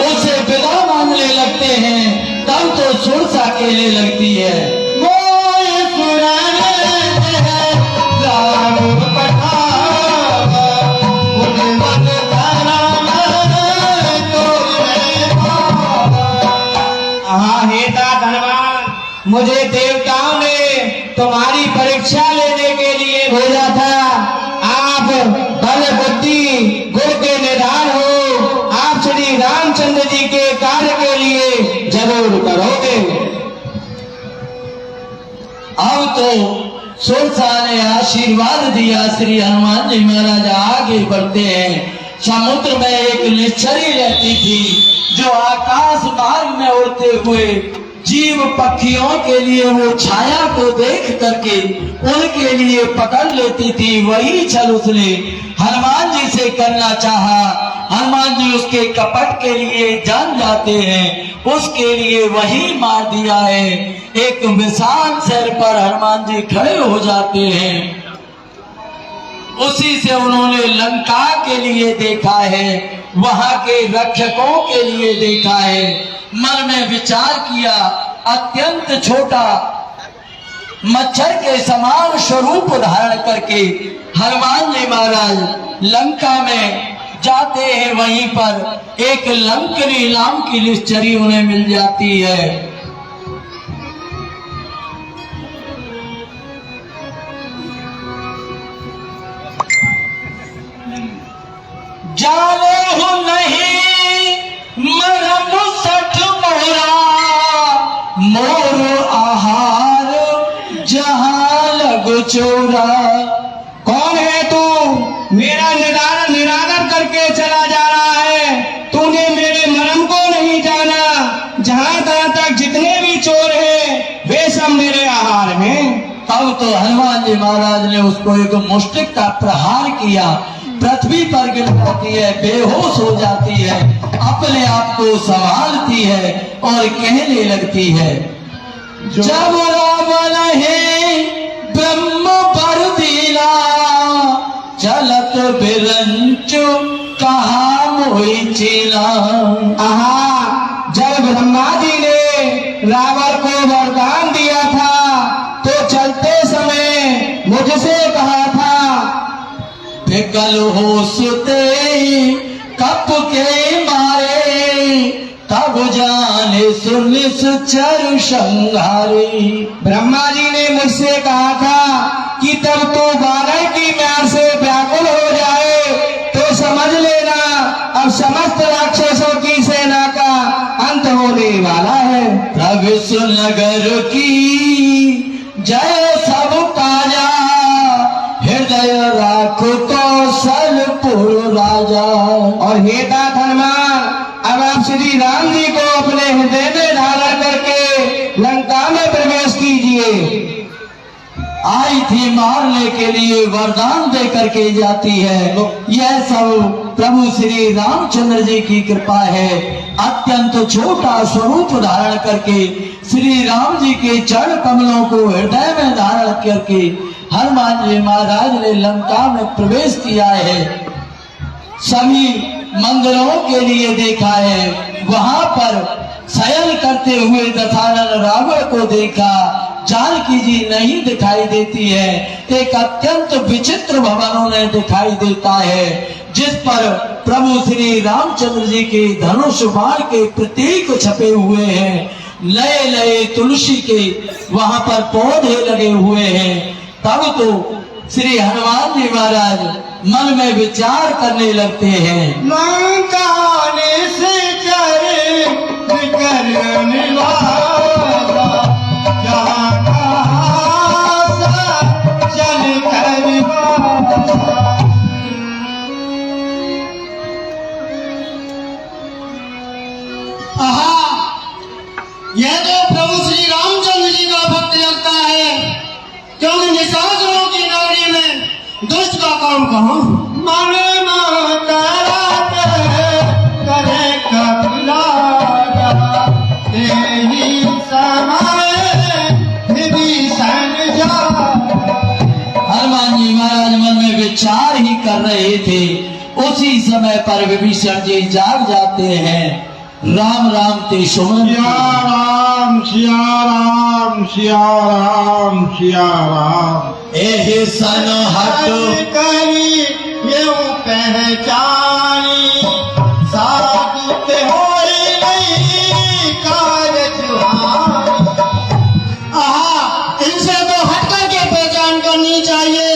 उसे विदा मांगने लगते हैं। तब तो सूरसा कहने लगती है, मुझे देवताओं ने तुम्हारी परीक्षा लेने के लिए भेजा था। आप बल बुद्धि गुण के निधान हो, आप श्री रामचंद्र जी के कार्य के लिए जरूर करोगे। अब तो सूरसा ने आशीर्वाद दिया। श्री हनुमान जी महाराज आगे बढ़ते हैं। समुद्र में एक निश्चरी रहती थी जो आकाश मार्ग में उड़ते हुए जीव पक्षियों के लिए वो छाया को देख करके उनके लिए पकड़ लेती थी। वही छल उसने हनुमान जी से करना चाहा। हनुमान जी उसके कपट के लिए जान जाते हैं, उसके लिए वही मार दिया है। एक विशाल शहर पर हनुमान जी खड़े हो जाते हैं। उसी से उन्होंने लंका के लिए देखा है, वहां के रक्षकों के लिए देखा है। मन में विचार किया, अत्यंत छोटा मच्छर के समान स्वरूप धारण करके हनुमान जी महाराज लंका में जाते हैं। वहीं पर एक लंकनी नाम की निश्चरी उन्हें मिल जाती है। जाने हो नहीं मरम सठ मोरा, मोर आहार जहां लगो चोरा। कौन है तू? मेरा निरादर करके चला जा रहा है। तूने मेरे मरम को नहीं जाना। जहां तहां तक जितने भी चोर हैं वे सब मेरे आहार हैं। तब तो हनुमान जी महाराज ने उसको एक मुष्टिक का प्रहार किया। पृथ्वी पर गिर जाती है, बेहोश हो जाती है, अपने आप को संभालती है और कहने लगती है, जब रावण है ब्रह्म पर दीना, चलत बिरंचो कहा मोहि चेला। आहा, जब ब्रह्मा जी ने रावण को वरदान दिया था तो चलते समय मुझसे कहा था, पिघल हो सुते कप के मारे, तब जाने सुन सुचर संहारे। ब्रह्मा जी ने मुझसे कहा था कि तब तू बानर की म्यार से व्याकुल हो जाए तो समझ लेना अब समस्त राक्षसों की सेना का अंत होने वाला है। तब सुनगर की जय सब काजा, हृदय राखो कौशलपुर राजा। और हे तात हनुमान, अब आप श्री राम जी को अपने हृदय में धारण करके लंका में प्रवेश कीजिए। आई थी मारने के लिए वरदान दे करके जाती है। यह सब प्रभु श्री रामचंद्र जी की कृपा है। अत्यंत छोटा स्वरूप धारण करके श्री राम जी के चरण कमलों को हृदय में धारण करके हनुमान जी महाराज ने लंका में प्रवेश किया है। सभी मंदिरों के लिए देखा है, वहां पर शयन करते हुए दशानन रावण को देखा। जानकी जी नहीं दिखाई देती है, एक अत्यंत विचित्र भवन उन्हें दिखाई देता है जिस पर प्रभु श्री रामचंद्र जी के धनुष बाण के प्रतीक छपे हुए हैं। नए नए तुलसी के वहां पर पौधे लगे हुए हैं। तब तो श्री हनुमान जी महाराज मन में विचार करने लगते हैं, लंकाने से चरे विकरण वाला, जहाँ कहाँ चल कर वाला। यह तो प्रभु श्री रामचंद्र जी का भक्त लगता है, क्योंकि निशाचरों की नगरी में दुष्ट का काम कहाँ। मन करे कपिलारा, तेही समय विभीषण जा। हनुमान जी महाराज मन में विचार ही कर रहे थे, उसी समय पर विभीषण जी जाग जाते हैं। राम राम ते सुमन, सिया राम सिया राम सिया राम सिया राम। एहि सन हट करी यूं पहचानी, साधुत होई नहीं कारज हानि। इनसे तो हट करके पहचान करनी चाहिए,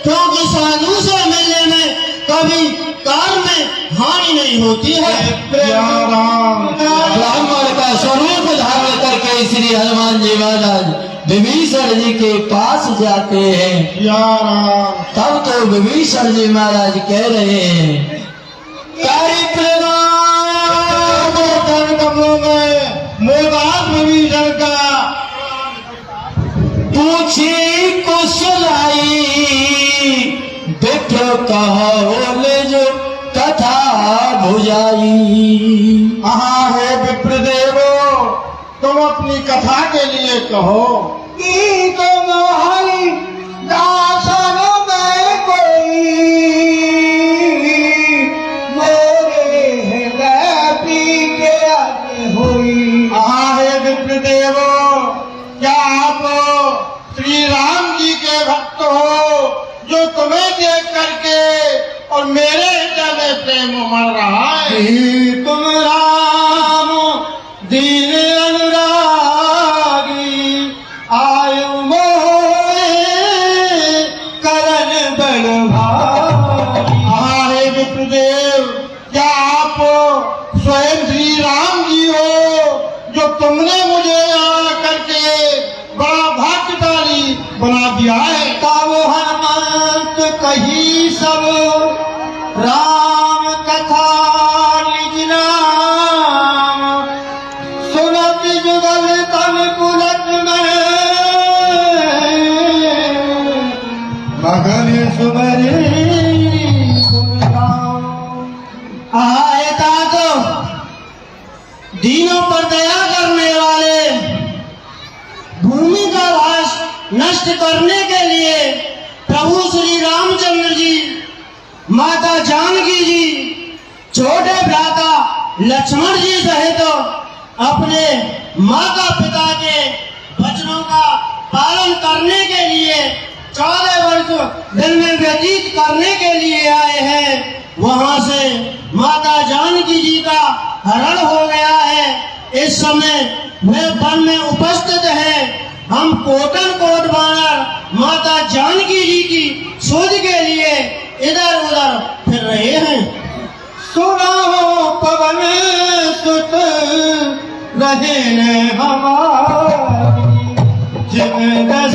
क्योंकि साधु से मिलने में कभी कार्य में हानि नहीं होती है। ब्राह्मण का स्वरूप धारण करके श्री हनुमान जी महाराज विभीषण जी के पास जाते हैं। तब तो विभीषण जी महाराज कह रहे हैं, कारी प्रणाम चरण कमलों में मोदास विभीषण का। पूछी कुशलाई विप्र कहो ले जो कथा भुजाई। है विप्रदेवो, तुम अपनी कथा के लिए कहो कि तुम हरि दासन में कोई मेरे हृदय पी के आगे हुई। है विप्रदेवो, क्या आप श्री राम जी के भक्त हो जो तुम्हें देख करके और मेरे हृदय में प्रेम उमड़ रहा है। तुम राम दीन अनुरागी, आयु मोहे करण बल भारी। हे विप्रदेव, क्या आप स्वयं श्री राम जी हो जो तुमने मुझे यहाँ करके बड़ा भाग्यशाली बना दिया है। तब हनुमंत कही सब राम कथा निज नाम, सुनत जुगल तन पुलक में मगन सुमरे तो दीनों पर दया करने वाले, भूमि का वास नष्ट करने के लिए प्रभु श्री रामचंद्र जी, माता जानकी जी छोटे भ्राता लक्ष्मण जी सहित अपने माता पिता के वचनों का पालन करने के लिए 14 वर्ष दिन में व्यतीत करने के लिए आए हैं। वहां से माता जानकी जी का हरण हो गया है। इस समय वे वन में उपस्थित है। हम कोटन कोट बानर माता जानकी जी की शोध के लिए इधर उधर फिर रहे हैं। सुना हो पवन सुत रहे ने हमारी जिन दस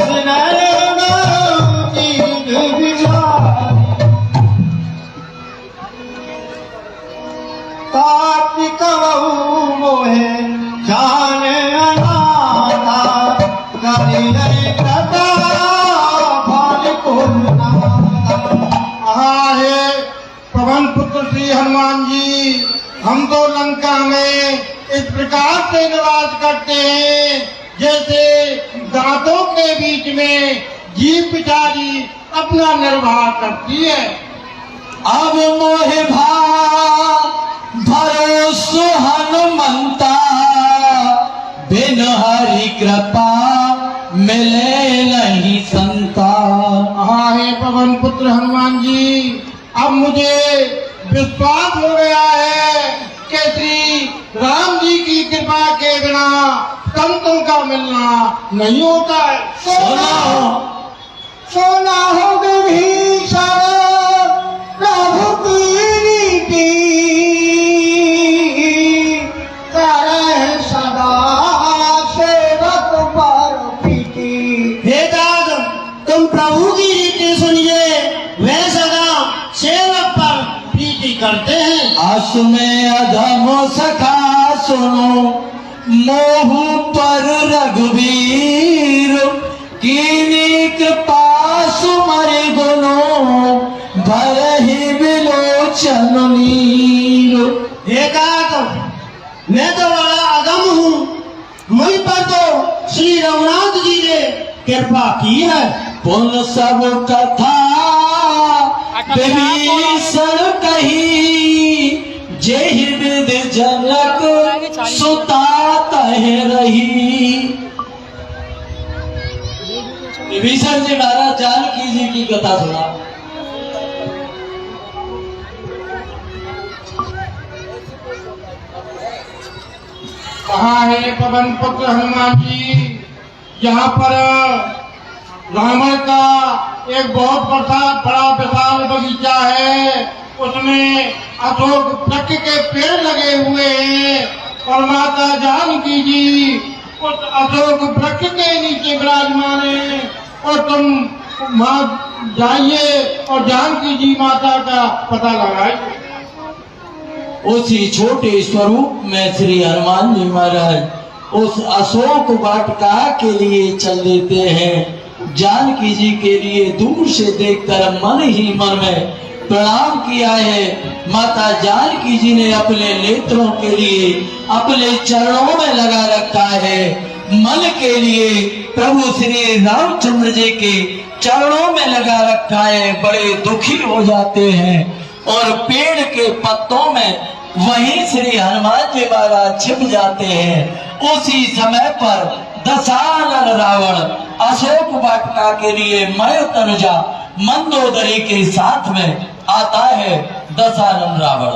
कार्तिक मोहे जाने अनाथा करी रही कथा भाल को है पवन पुत्र श्री हनुमान जी, हम तो लंका में इस प्रकार से निवास करते हैं जैसे दांतों के बीच में जीभ बिचारी अपना निर्वाह करती है। अब मोहे भरोसो हनुमंता बिन हरि कृपा मिले नहीं संता। हाँ हे पवन पुत्र हनुमान जी, अब मुझे विश्वास हो गया है कि श्री राम जी की कृपा के बिना संतों का मिलना नहीं होता है। सोना हो विभीषण प्रभु की रीति करे सदा सेवक पर प्रीति। हे दाद, तुम प्रभु की रीति सुनिए, वे सदा सेवक पर प्रीति करते हैं। आसु में अधम सखा सुनो मोह पर रघुवीर कीनी कृपा सुमर गुनो भरहि बिलोचन नीर। मैं तो बड़ा अगम हूँ, मुझ पर तो श्री रघुनाथ जी ने कृपा की है। पुन सब कथा विभीषण कही जेहि विद जनक सुता तह रही। विभीषण जी महाराज जानकी जी की कथा सुना। कहाँ है पवन पुत्र हनुमान जी? यहाँ पर रावण का एक बहुत बड़ा विशाल बगीचा है, उसमें अशोक वृक्ष के पेड़ लगे हुए हैं और माता जानकी जी उस अशोक वृक्ष के नीचे विराजमान है। और तुम वहाँ जाइए और जानकी जी माता का पता लगाइए। उसी छोटे स्वरूप में श्री हनुमान जी महाराज उस अशोक वाटिका के लिए चल देते हैं। जानकी जी के लिए दूर से देखकर मन ही मन में प्रणाम किया है। माता जानकी जी ने अपने नेत्रों के लिए अपने चरणों में लगा रखा है। मन के लिए प्रभु श्री रामचंद्र जी के चरणों में लगा रखा है। बड़े दुखी हो जाते हैं और पेड़ के पत्तों में वहीं श्री हनुमान जी महाराज छिप जाते हैं। उसी समय पर दशानन रावण अशोक वाटिका के लिए मय तनुजा मंदोदरी के साथ में आता है। दशानन रावण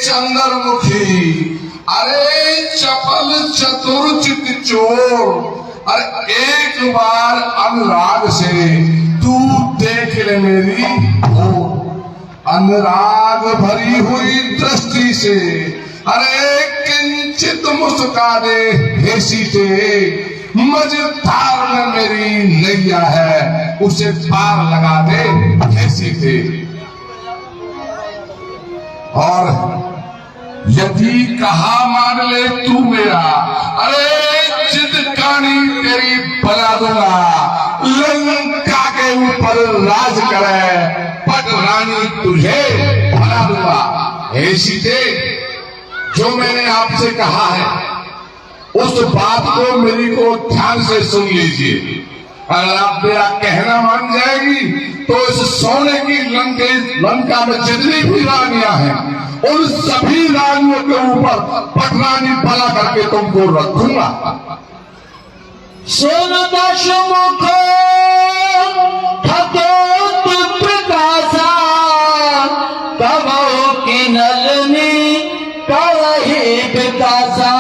चंद्रमुखी, अरे चपल चतुर चित चोर, अरे एक बार अनुराग से तू देख ले मेरी ओ अनुराग भरी हुई दृष्टि से, अरे किंचित मुस्का दे हेसी से, मझधार में मेरी नैया है उसे पार लगा दे हेसी से। और यदि कहा मान ले तू मेरा, अरे जिद कानी तेरी बना दूंगा, लंका के ऊपर राज करे पट रानी तुझे बना दूंगा। हे सीते, जो मैंने आपसे कहा है उस बात को मेरी को ध्यान से सुन लीजिए। अगर आप मेरा कहना मान जाएगी तो इस सोने की लंका में जितनी भी रानियां हैं उन सभी रानियों के ऊपर पटरानी बना करके तुमको रखूंगा। सोन दशमुख प्रकाशा कबो की नलनी कही विकासा।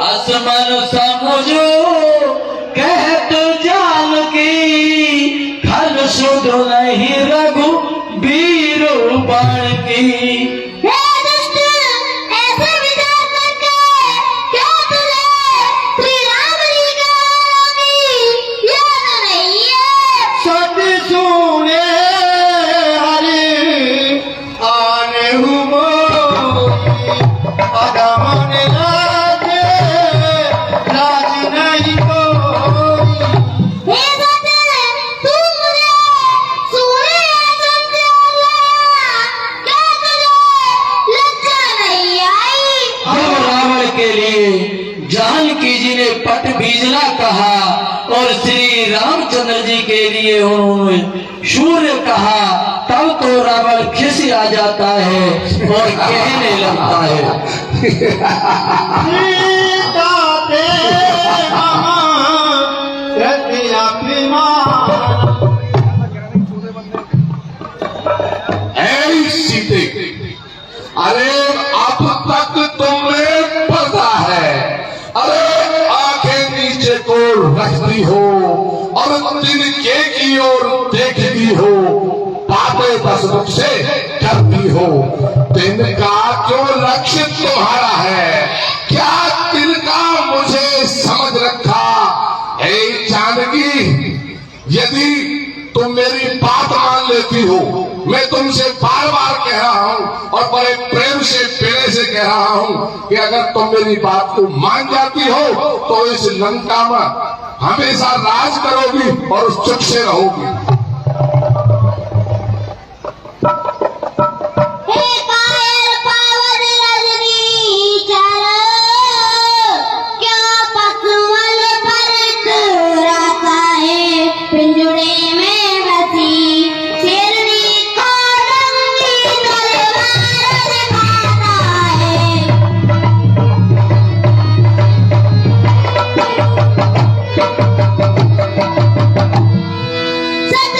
आसमान समुझो कहत जान की, खल सुध नहीं रघु वीर बण की। सद सुने हरि आने हुमो अगमन लागे राज नहीं कोई। अब रावण के लिए जानकी जी ने पट बीजना कहा और श्री रामचंद्र जी के लिए उन्होंने सूर्य कहा, तब तो रावण खिसी आ जाता है और कहने लगता है सीते, अरे अब तक तुम्हें पता है, अरे आंखें नीचे को रखती हो और दिन के की ओर देखती हो, बातें बस मुझसे करती हो। दिन का जो लक्ष्य तुम्हारा है, क्या दिल का मुझे समझ रखा। ए जानकी, यदि तुम मेरी बात मान लेती हो, मैं तुमसे बार बार कह रहा हूँ और बड़े प्रेम से प्यारे से कह रहा हूँ कि अगर तुम मेरी बात को मान जाती हो तो इस लंका में हमेशा राज करोगी और सुख से रहोगी। सत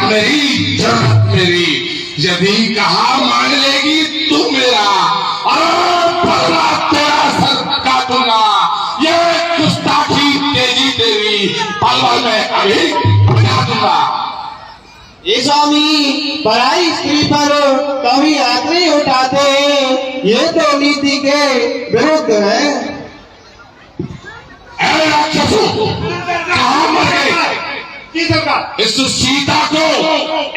मेरी जरूरत मेरी, यदि कहा मांग लेगी तू मेरा, अरे बदला तेरा सर काटूंगा। ये गुस्ताखी तेजी तेरी पलवल में अभी बना दूंगा। ये स्वामी पराई स्त्री पर कभी हाथ नहीं उठाते, ये तो नीति के विरुद्ध है। अरे राक्षसों, कहाँ मर गए? इस सीता को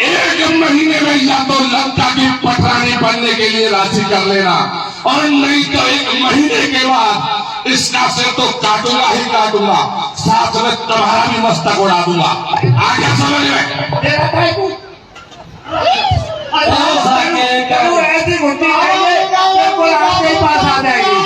1 महीने में या तो लंका की पटरानी बनने के लिए राशि कर लेना, और नहीं तो 1 महीने के बाद इसका सिर तो काटूंगा ही काटूंगा, साथ में तुम्हारा भी मस्तक उड़ा दूंगा। आगे समझ में? ऐसी घुट्टी खाइए बिल्कुल आपके पास आ जाएगी।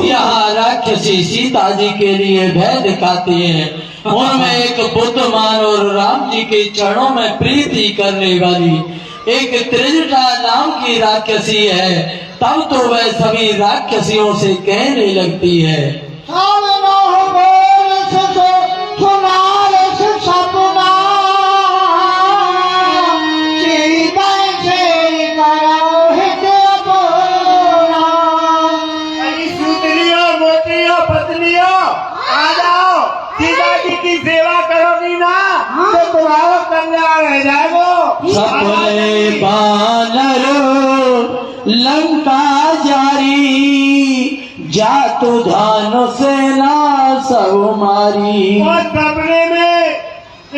यहाँ राक्षसी सीता जी के लिए भय दिखाती है। उनमें एक बुद्धमान और राम जी के चरणों में प्रीति करने वाली एक त्रिजटा नाम की राक्षसी है। तब तो वह सभी राक्षसियों से कहने लगती है, सेवा करोगी ना तो तुम्हारा कन्या रह जाएगो। सपने बानर लंका जारी, जातु धान सेना सब मारी। और सपने में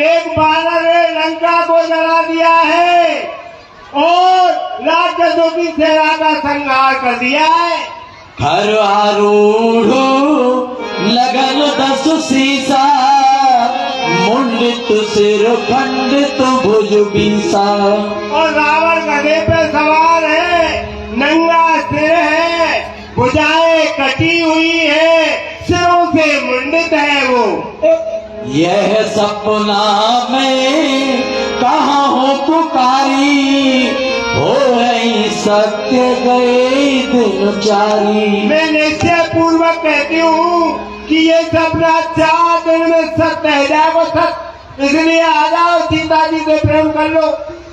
एक बानर ने लंका को जला दिया है और राक्षसों की सेना का संहार कर दिया है। घर आरूढ़ लगन 10 सीसा, मुंडित सिर खंडित भुज बीसा। और रावण गधे पे सवार है, नंगा सिर है, भुजाएं कटी हुई है, सिरों से मुंडित है वो। यह सपना में कहाँ हो पुकारी, हो है सत्य गए दिन चारी। मैं निश्चय पूर्वक कहती हूँ कि ये सपना 4 दिन में सत्य है जाएगा सत्य, इसलिए आ जाओ सीता जी से प्रेम कर लो।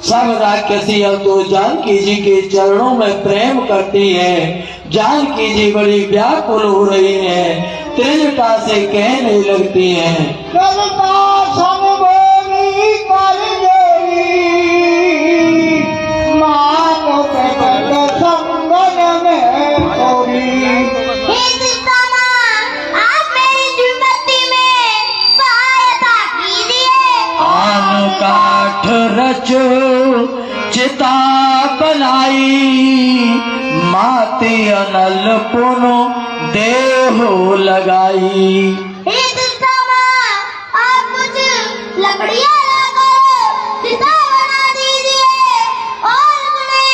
सब राक्षसी अब तो जानकी जी के चरणों में प्रेम करती है। जानकी जी बड़ी व्याकुल हो रही है, त्रिजटा से कहने लगती हैं, काठ रच चिता बनाई, माते अनल पुनो देहो लगाई। आप कुछ लकड़ियाँ लाकर चिता बना दीजिए और उसमें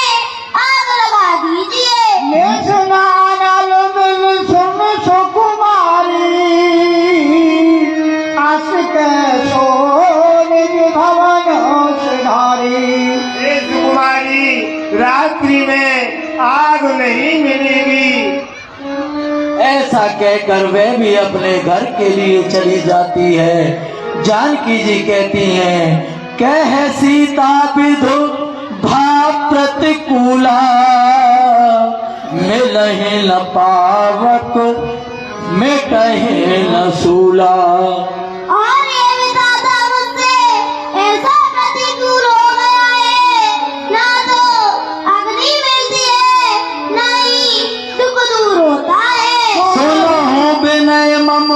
आग लगा दीजिए। रात्रि में आग नहीं मिलेगी। ऐसा कहकर वह भी अपने घर के लिए चली जाती है। जानकी जी कहती हैं, कह सीता विधु भा प्रतिकूला, मिलहि न पावक मिटहि न सूला। और ये विधाता मुझसे ऐसा प्रतिकूल हो गया है, ना तो अग्नि मिलती है, ना ही दुख दूर होता है। सुनो विनय मम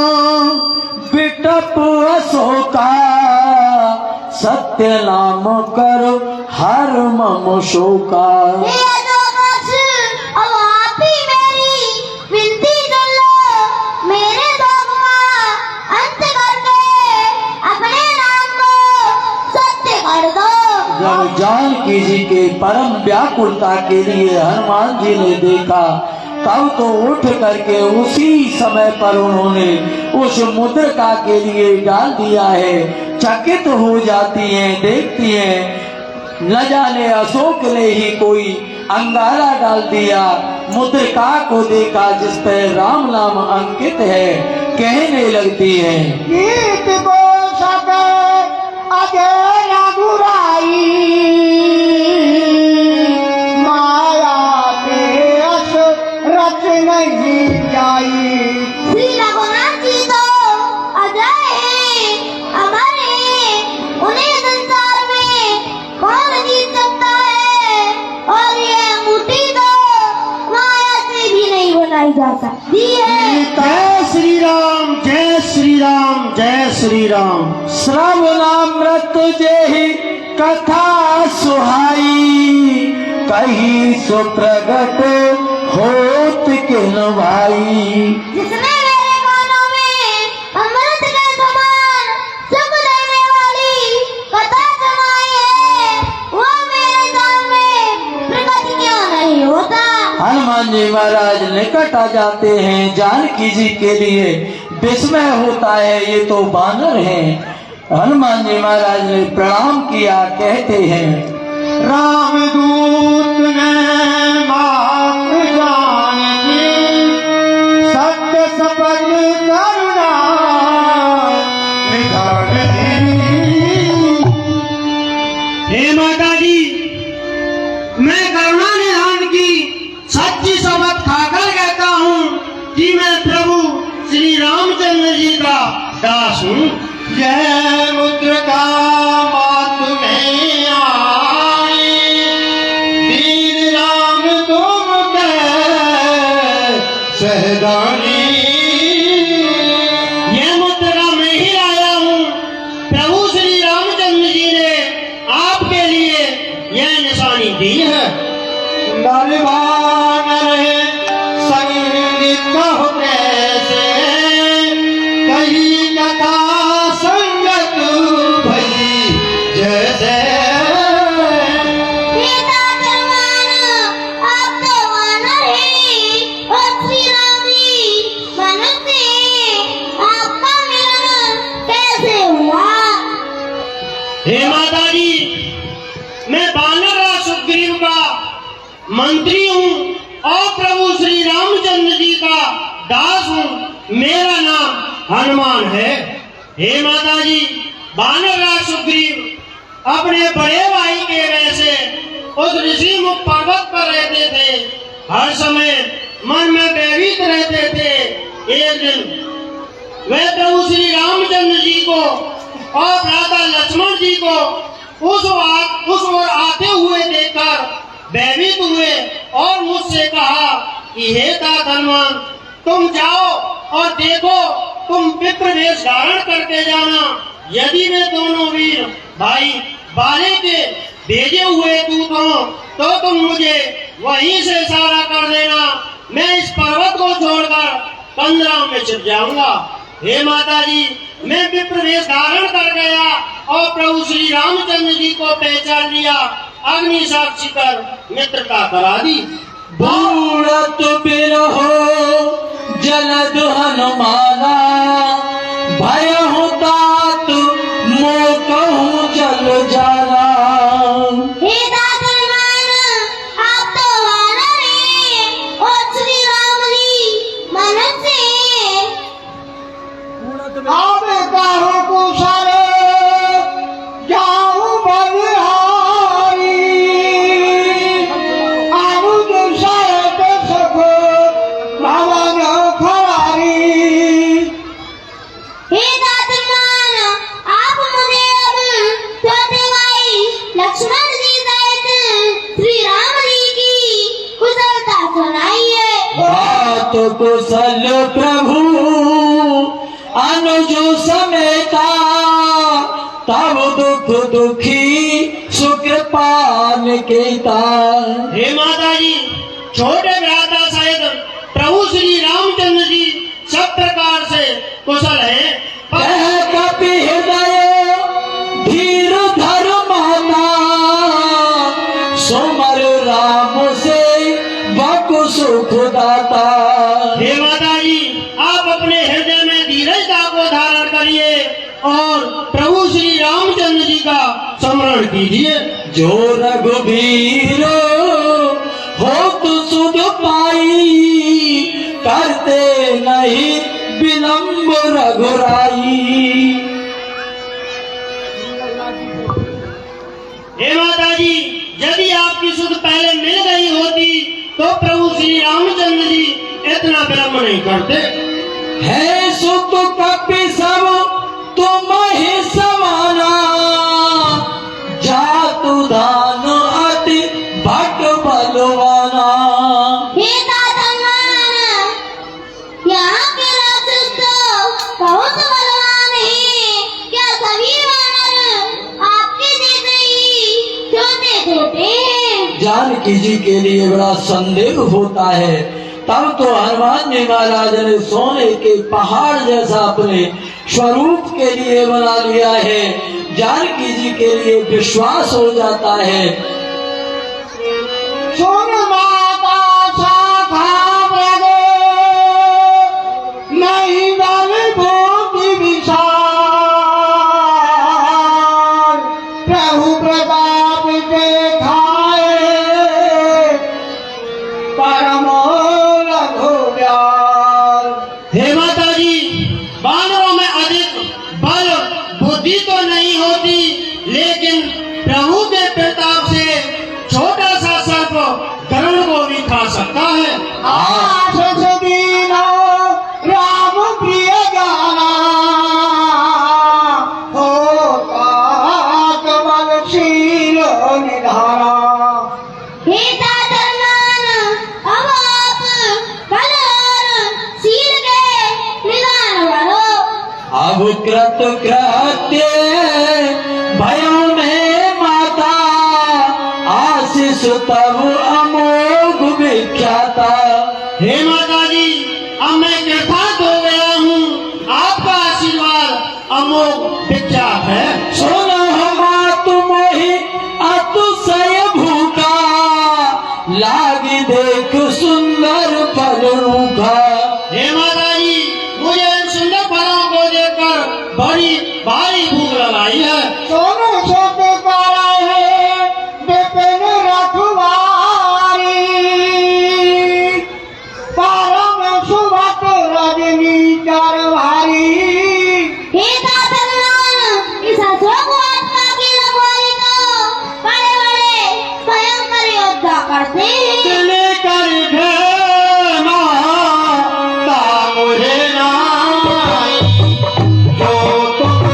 बिटप अशोका, सत्य नाम करो हर मम शोका। अब आप ही मेरी विनती कर लो, मेरे दुख का अंत करके अपने नाम को सत्य कर दो। जब जानकी जी के परम व्याकुलता के लिए हनुमान जी ने देखा, तब तो उठ करके उसी समय पर उन्होंने उस मुद्रिका के लिए डाल दिया है। चकित हो जाती हैं, देखती हैं न जाने अशोक ने ही कोई अंगारा डाल दिया। मुद्रिका को देखा जिस पर राम नाम अंकित है, कहने लगती है गीत को सके अजय रघुराई, माया के अस रच नहीं जाई। श्री रघुनाथ जी तो अजय है, अमर है, उन्हें संसार में कौन जीत सकता है। और ये अंगूठी तो माया से भी नहीं बनाई जा सकती है। जय श्री राम, जय श्री राम, जय श्री राम। श्रवणामृत जेहि कथा सुहाई, कही सुप्रगट होत किन भाई। जिसने मेरे कानों में अमृत के समान सुख देने वाली कथा सुनाई है, वो मेरे सामने प्रकट क्यों नहीं होता। हनुमान जी महाराज निकट आ जाते हैं। जानकी जी के लिए विस्मय होता है, ये तो बानर हैं। हनुमान जी महाराज ने प्रणाम किया, कहते हैं रामदूत ने बात जानकी, सत्य सपथ करुणा निधान दी। हे माता जी, मैं करुणा निधान की सच्ची शपथ खाकर कहता हूँ कि मैं प्रभु श्री रामचंद्र जी का दास हूँ। जय मुद्रिका मात में आई, वीर राम तुम के सहदानी। ये मुद्रिका मैं ही लाया हूँ। प्रभु श्री रामचंद्र जी ने आपके लिए यह निशानी दी है। बलवान रहे संगीत कहो कैसे, कही कथा संगत भई जैसे। पिता धर्मान आप तो वानर हैं, और श्री राम जी मनुष्य हैं, आपका मिलन कैसे हुआ। हे माता जी, मैं बानर राज सुग्रीव का मंत्री हूँ और प्रभु श्री रामचंद्र जी का दास हूँ। मेरा नाम हनुमान है। हे माता जी, बानर राज सुग्रीव अपने बड़े भाई के वैसे उस ऋषि मुख पर्वत पर रहते थे। हर समय मन में भयभीत रहते थे। एक दिन वे प्रभु श्री रामचंद्र जी को और भ्राता लक्ष्मण जी को उस ओर आते हुए देखकर भयभीत हुए और मुझसे कहा कि हे तात हनुमान, तुम जाओ और देखो, तुम विप्र वेश धारण करके जाना। यदि वे दोनों वीर भाई बाले के भेजे हुए दूत हों तो तुम मुझे वहीं से इशारा कर देना, मैं इस पर्वत को छोड़कर कंदरा में छिप जाऊंगा। हे माता जी, मैं विप्र वेश धारण कर गया और प्रभु श्री रामचंद्र जी को पहचान लिया। अग्नि साक्षी कर मित्रता करा दी। बूढ़त बिरहो जलद हनुमाना, भय होता तु मोकहूँ जल जाना। हे तात हनुमान, आप तो वानर हैं, और श्री राम जी मनुष्य हैं। अब कहो कुशल जाऊं बलिहारी, अनुज सहित सब भवन खरारी। हे तात हनुमान, आप मुझे अब छोटे भाई लक्ष्मण जी सहित श्री राम जी की कुशलता सुनाइए। बात कुशल प्रभु अनुज समेता, तब दुख दुखी सुकृपान केता। हे माता जी, छोटे भ्राता सहित प्रभु श्री रामचंद्र जी सब प्रकार से कुशल हैं। कह कपि हृदय धीर धर माता, का स्मरण कीजिए। जो रघुबीरो हो तु सुध पाई, करते नहीं विलंब रघुराई। हे माता जी, यदि आपकी सुध पहले मिल गई होती तो प्रभु श्री रामचंद्र जी इतना विलंब नहीं करते। है सुत कपि सब तुम ही समाना, जातु दान अति भट बलवाना। हे दातामान, यहाँ के राक्षस तो बहुत बलवान हैं। क्या सभी वानर आपके जैसे ही छोटे छोटे हैं? जानकी जी के लिए बड़ा संदेह होता है। तब तो हनुमान जी महाराज ने सोने के पहाड़ जैसा अपने स्वरूप के लिए बना लिया है। जानकी जी के लिए विश्वास हो जाता है। सुन माता शाखा प्रभु, नहीं बल भूति विशाल, प्रभु प्रताप दिखाए परम रघुव्याल। हे माता जी, बानरों में अधिक बल बुद्धि तो नहीं होती, लेकिन प्रभु के प्रताप से छोटा सा सर्प गरुड़ को भी खा सकता है। आशीष दीनो राम प्रिय जाना, हो तात बलशील निधाना। हे दातामान, अब आप बल और शील के निदान वालो। अब कृत कृत्य भयो में माता, आशीष तब अमोघ विख्याता। हे माता जी, अब मैं कृतार्थ हो गया हूँ। आपका आशीर्वाद अमोघ विख्यात है। सुनो मातु मोहि अतिशय भूखा, लागी देख सुंदर फल रूखा। हे माता जी, मुझे इन सुंदर फलों को देखकर बड़ी भारी भूख लगाई है। सोनू सोत करा है विपिन रखवारी, परम सुभट रजनी चरवारी। हे दातामान, इस अशोक वाटिका की रखवाली को बड़े बड़े भयंकर योद्धा करते हैं। चले कर घेना मुझे नाम, जो तुम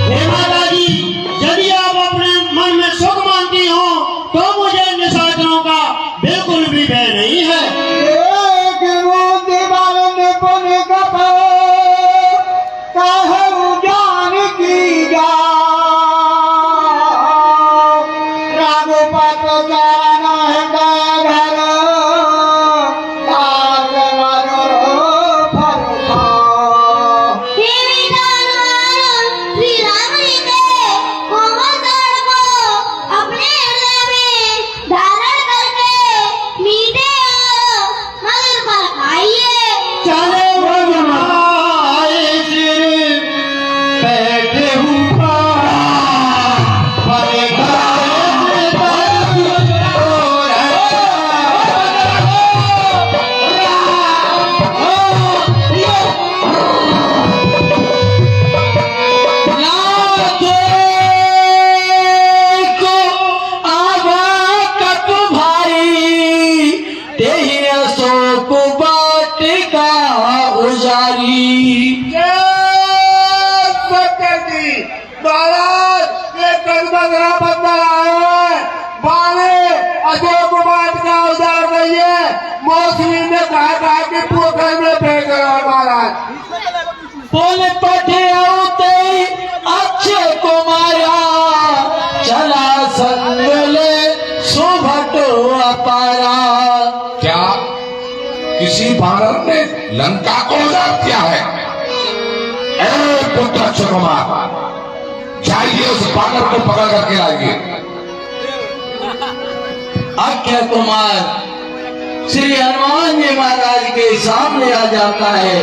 हे माता जी, यदि आप अपने मन में सुख मानती हो तो मुझे निशाचरों का बिल्कुल भी भय नहीं है। एक बूंदी बल निपुण कपो, कहु जानकी जाओ, रघुपत चरण घर, काज मधुर फल खाओ। हे विद्वान, श्री राम जी के कोमल कर्ण को अपने हृदय में धारण करके मीठे और मधुर फल खाइए। चले भगवाए सिर बैठे हुआ अशोक वाटिका उजारी। महाराज ये कलमंगला बंदर आए, बाले अशोक वाटिका उजाड़ रही है। मौसमी ने कहा कि पोखर में फेंक रहा है महाराज। पुल पटे औते अच्छे को माया, चला संगले सुभटो अपारा। क्या किसी बानर ने लंका को उजाड़ दिया है? ए पुत्र अक्षय कुमार, जाइए उस बानर को पकड़ करके लाइए। अक्षय कुमार श्री हनुमान जी महाराज के सामने आ जाता है।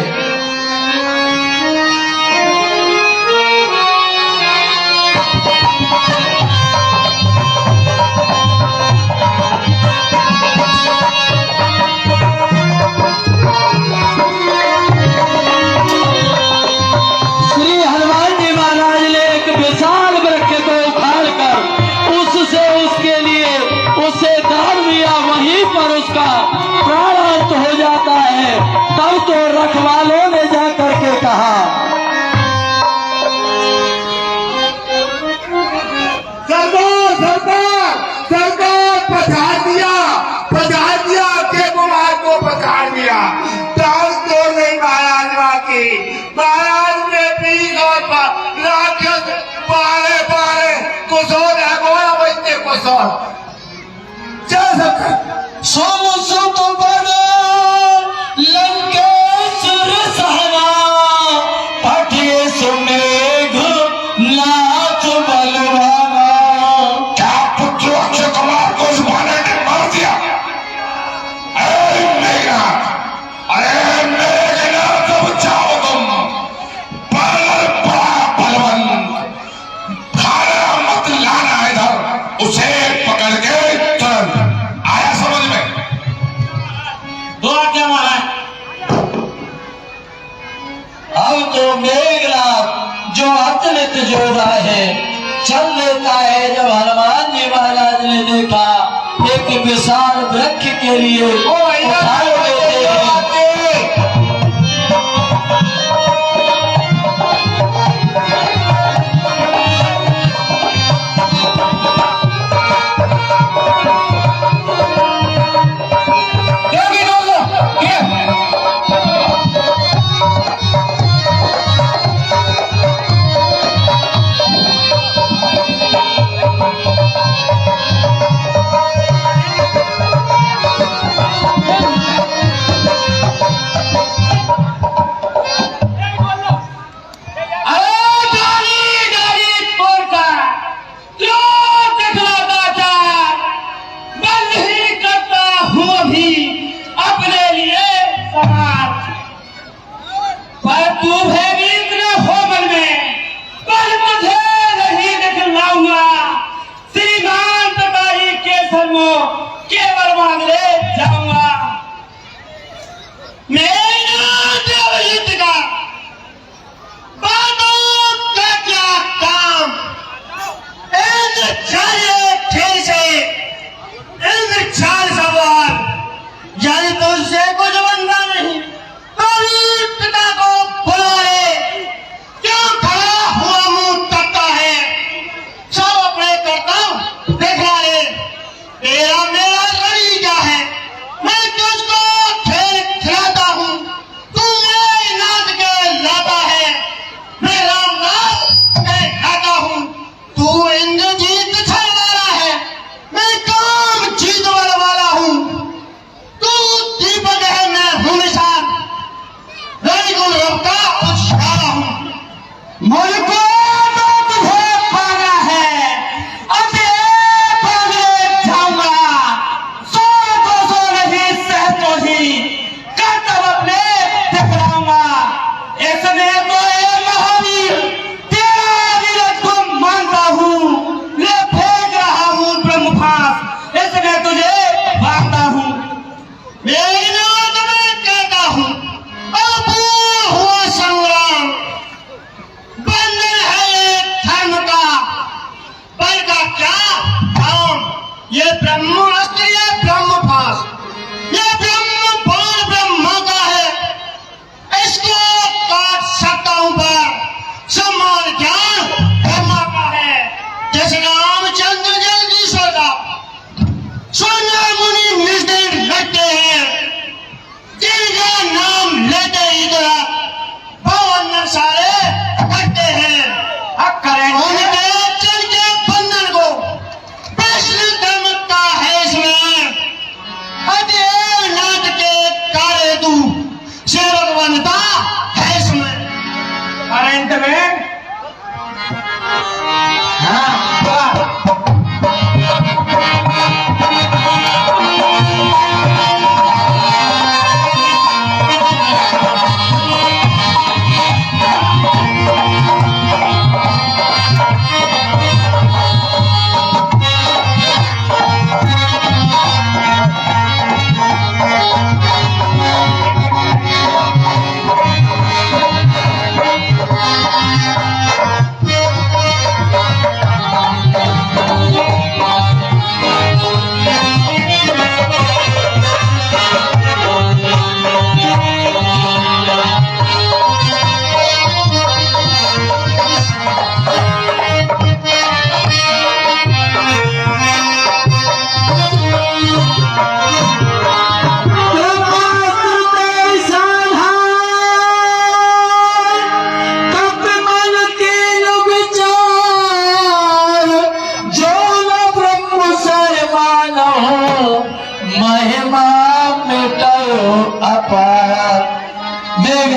उसका प्राणांत हो जाता है, तब तो रखवालों ने जा करके कहा, सरकार पछाड़ दिया के कुमार को पछाड़ दिया। डांस तो नहीं महाराज ने पीस और राक्षस पारे कुशोर है गोया बजते कुशोर चल सकते सोम तो बनो लंकेश्वर सहना पठिए सुमेघ नाच बलवाना। क्या पुत्र अक्षय कुमार को उस बाने ने मार दिया? अरे मेघनाथ अब जाओ तुम, बड़ा बलवंत, खाना मत लाना इधर, उसे पकड़ के तुरंत आया समझ में? दुआ क्या मारा? अब तो मेघनाथ जो अतलित जोधा है चल लेता है। जब हनुमान जी महाराज ने देखा एक विशाल वृक्ष के लिए उठाए लेते हैं। केवल मांग ले जाऊंगा मेरा युद्ध का बातों का क्या काम? इंद्रचाल सवाल यदि तुझसे कुछ बनता नहीं तो पिता को बुला ले। क्यों खड़ा हुआ मुंह तकता है? सब अपने करता दिखा ले। तेरा मेरा लड़ी क्या है?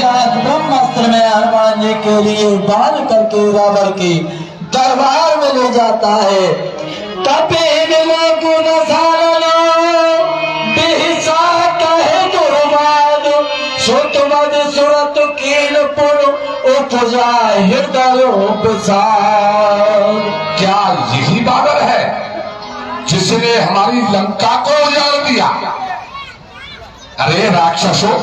रात ब्रह्मास्त्र में हनुमान जी के लिए बांध करके रावण के दरबार में ले जाता है। तपे मिलो गुण सारनो बिहिसा कहे दुर्वाद सुतवद सुरत कील पुर उपजा हृदय उपसार। क्या यही बाबर है जिसने हमारी लंका को उजाड़ दिया? अरे राक्षसों,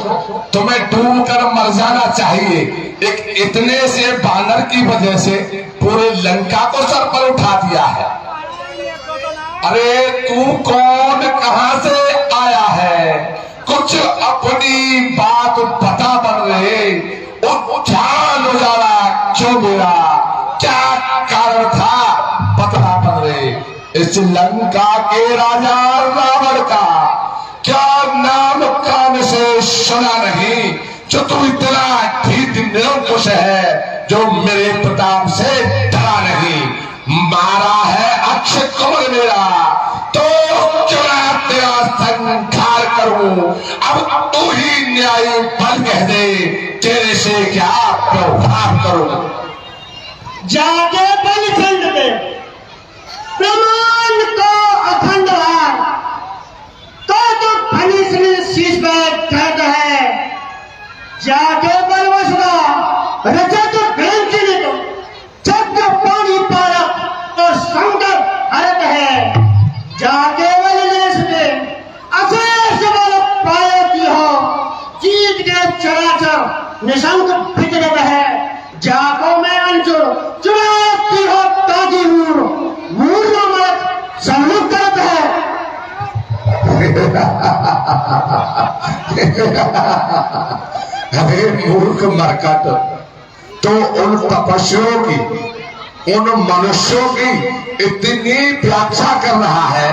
तुम्हें डूब कर मर जाना चाहिए। एक इतने से बानर की वजह से पूरे लंका को सर पर उठा दिया है। अरे तू कौन, कहां से आया है? कुछ अपनी बात बता बन रहे। उठान उजाला क्यों मेरा, क्या कारण था? बता बन रहे। इस लंका के राजा रावण का क्या नाम कान से सुना नहीं, जो तू इतना ठीक निरंकुश है, जो मेरे प्रताप से डरा नहीं। मारा है अक्षय कमल मेरा, तो क्यों ना तेरा संहार करूं। अब तू ही न्याय बल कह दे, तेरे से क्या व्यवहार करूं। जाके बलखंड में प्रमाण को अखंड हार, तो फनीसरी शीश पर दर्द है। जाके बलवसदा रजत ग्रंथि ने तो चक्र पानी पारक और संकट हरत है। जाके बलदेश में अशेष बल पायती हो, जीत के चराचर निशंक फितरत है। जाको में अंचुर चुराती हो ताकि मूर मत सम्मुख करत है। अरे मूर्ख मरकट, तो उन तपस्वियों की, उन मनुष्यों की इतनी व्याख्या कर रहा है,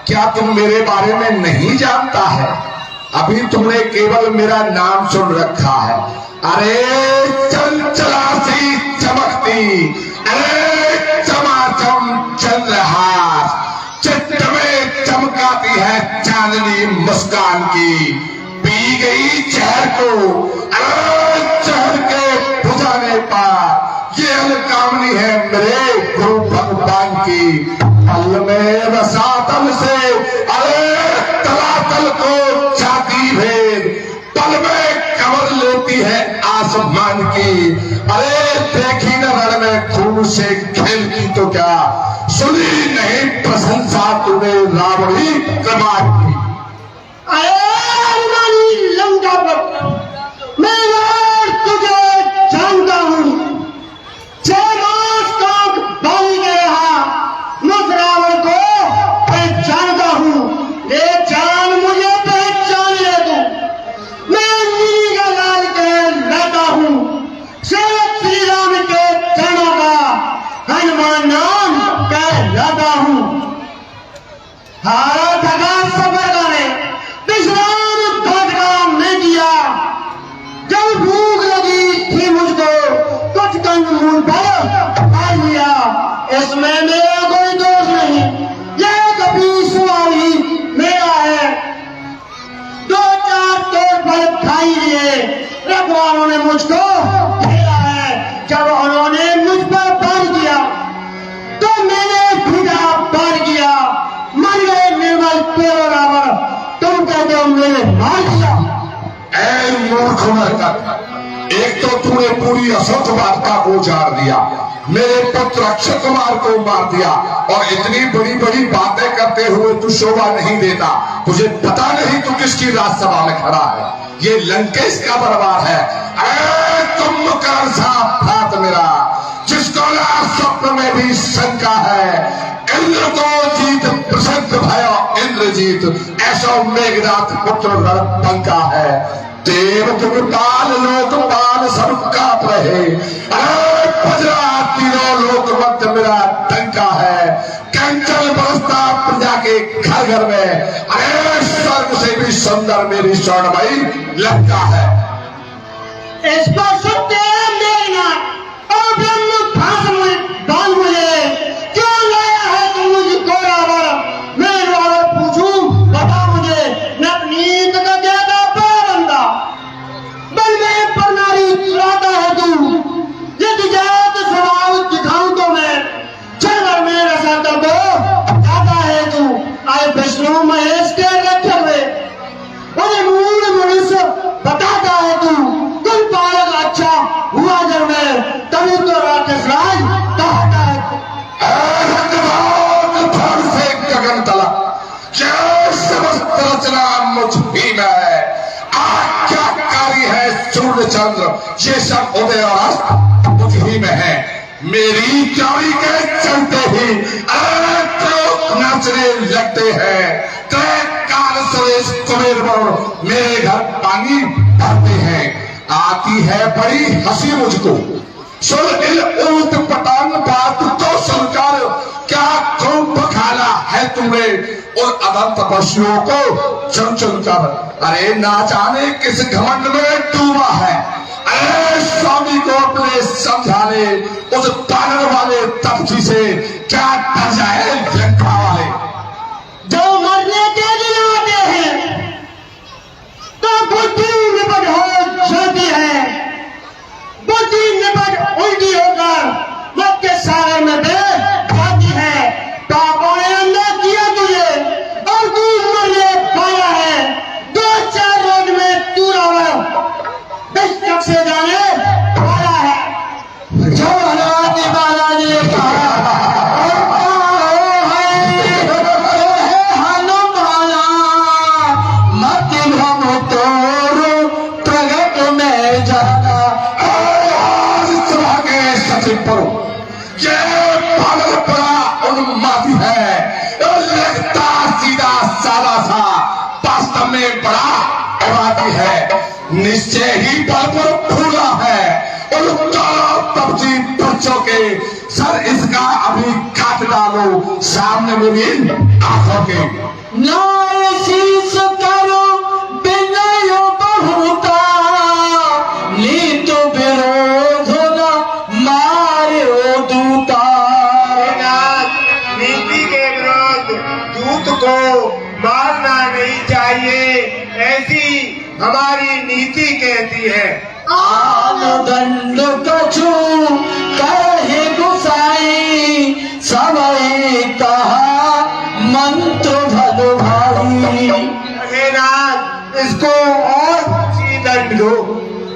क्या तुम मेरे बारे में नहीं जानता है? अभी तुमने केवल मेरा नाम सुन रखा है। अरे चंचला सी चमकती, अरे चमाचम चंद्रहार, चित्त में चमकाती है चांदनी मुस्कान की। पी गई जहर को, अरे जहर के बुझाने पर ये अलकामनी है मेरे गुरु भगवान की। पल में रसातल से, अरे तलातल को जाती भेद, पल में कमर लेती है आसमान की। अरे देखी न रण में खून से खेलती तो क्या, सुनी नहीं प्रशंसा तूने रावणी क्रमार की। लंका पर मैं यार तुझे जानता हूँ। 6 मास तक बन गया मुझ रावण को पहचानता हूँ। ले जान मुझे पहचान ले तू, मैं नीली का लाल के लाता हूँ। श्री राम के चरणों का हनुमान नाम कह लाता हूँ। हारा ठगा सफर गाने विश्राम नहीं दिया। जब भूख लगी थी मुझको, कुछ कंदमूल पर खा लिया। इसमें मेरा कोई दोष नहीं, यह कभी स्वामी मेरा है। 2-4 तोड़ फल खाई लिए, रखवालों ने मुझको घेरा है। जब उन्होंने मुझ पर वार किया तो मैंने खुदा वार किया। मर गए निर्मल पेरो रावण, तुम कहते हो मैंने मार दिया। ऐ मूर्ख मरकट, एक तो तूने पूरी असत वार्ता को उजाड़ दिया, मेरे पुत्र अक्षय कुमार को मार दिया, और इतनी बड़ी बड़ी बातें करते हुए तू शोभा नहीं देता। तुझे पता नहीं तू किसकी राजसभा में खड़ा है? ये लंकेश का दरबार है। ऐ तुम कर साफ हाथ मेरा, जिसको ना स्वप्न में भी शंका है। इंद्र को जीत प्रसिद्ध भयो इंद्रजीत, ऐसा मेघनाथ पुत्र पंका है। देव तुमपाल लोकपाल सब काप रहे, बजरा तीनों लोक मध्य मेरा डंका है। कंचन बरसता प्रजा के घर घर में, अरे स्वर्ग से भी सुंदर मेरी स्वर्णमयी लंका है। इस पर सत्य मेघनाथ और ब्रह्म भाषण में डाल मुझे क्यों लाया है तुम मुझको रावण? मैं रावण पूछूं, बता मुझे। न अपनी तक ज्यादा पाबंदा बल में पर नारी क्या कार्य है सूर्य चंद्र, ये सब उदय और अस्त मुझ ही में है। मेरी चौड़ी के चलते ही तो नाचने लगते हैं, तो काल सुरेश कुबेर मेरे घर पानी भरते हैं। आती है बड़ी हंसी मुझको, सुन इल ऊट पटान बात तो सुनकर, क्या खूब बखाना है तुमने उन अदंत पशुओं को चुन चुन कर। अरे ना जाने किस घमंड में डूबा है। अरे स्वामी को अपने समझाने उस पालन वाले तपसी से क्या डर जाए लंका वाले। जो मरने के लिए आते हैं तो बुद्धि निपट हो जाती है, बुद्धि निपट उल्टी होकर मत के सागर में बैठ जाती है। पापों ने अंधा किया तुझे और तू मरने पाया है। 2-4 रोज में तू बिस्तक से जाने वाला है। जो हनुमान महाराज ने कहा ये पागल पड़ा उन्मादी है, लगता सीधा सादा सा, वास्तव में बड़ा अपराधी है। निश्चय ही बल पर फूला है उन चारों तपसी बच्चों के सर इसका अभी काट डालो सामने मेरी आंखों के। नाय शीस करो बिनयो बहुता, नीत विरोध न मारो दूता। नीति के विरोध दूत को मारना नहीं चाहिए, ऐसी हमारी नीति कहती है। आन दंड कछु कहे गुसाई, समय कहा मंत्र भलो भाई। इसको और ऊंची दंड दो।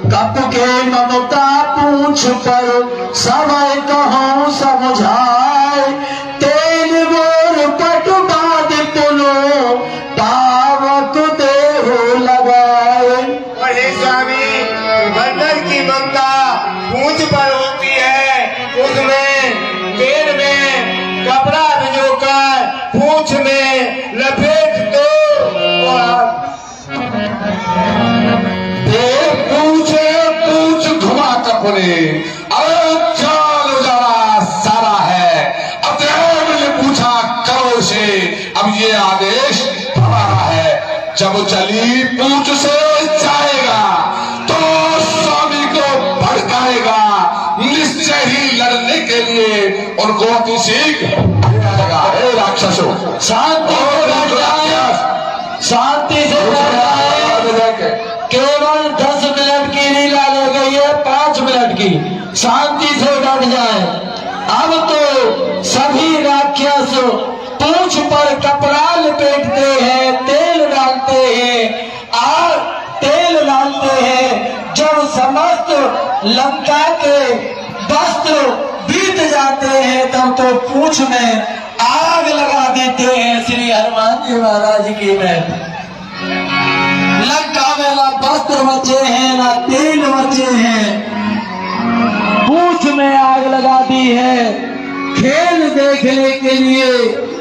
कप के ममता पूछ पर समय कहो समझाए, तेल मोर पटु बाद पुनो पावक देहो लगाए। अरे स्वामी, बंदर की ममता पूंछ पर होती है, उसमें तेल में कपड़ा भिजोकर पूंछ में लपेट दो और पूछ घुमा कपड़े। अरे चाल उजाला सारा है, अतएव ने पूछा करो से, अब ये आदेश हमारा है। जब चली पूछ से जाएगा तो स्वामी को भड़काएगा, निश्चय ही लड़ने के लिए उनको की सीख देगा। हे राक्षसों, शांति से केवल 10 मिनट की लीला ले गई है, 5 मिनट की। शांति से बैठ जाए। अब तो सभी राक्षस पूंछ पर कपड़ा लपेटते हैं, तेल डालते हैं और तेल डालते हैं। जब समस्त लंका के वस्त्र बीत जाते हैं तब तो पूंछ में आग लगा देते हैं। श्री हनुमान जी महाराज की में लंका में ना वस्त्र बचे हैं ना तेल बचे हैं, पूंछ में आग लगा दी है। खेल देखने के लिए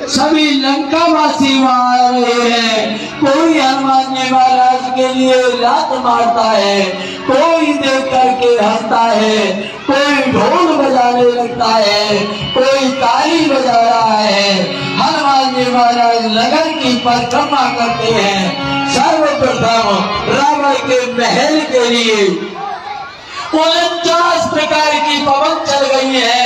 सभी लंकावासी वहां आ रहे हैं। कोई हनुमान जी महाराज के लिए लात मारता है, कोई देख करके हंसता है, कोई ढोल बजाने लगता है, कोई ताली बजा रहा है। हनुमान जी महाराज नगर की परिक्रमा करते हैं। सर्वप्रथम रावण के महल के लिए 49 प्रकार की पवन चल गई है,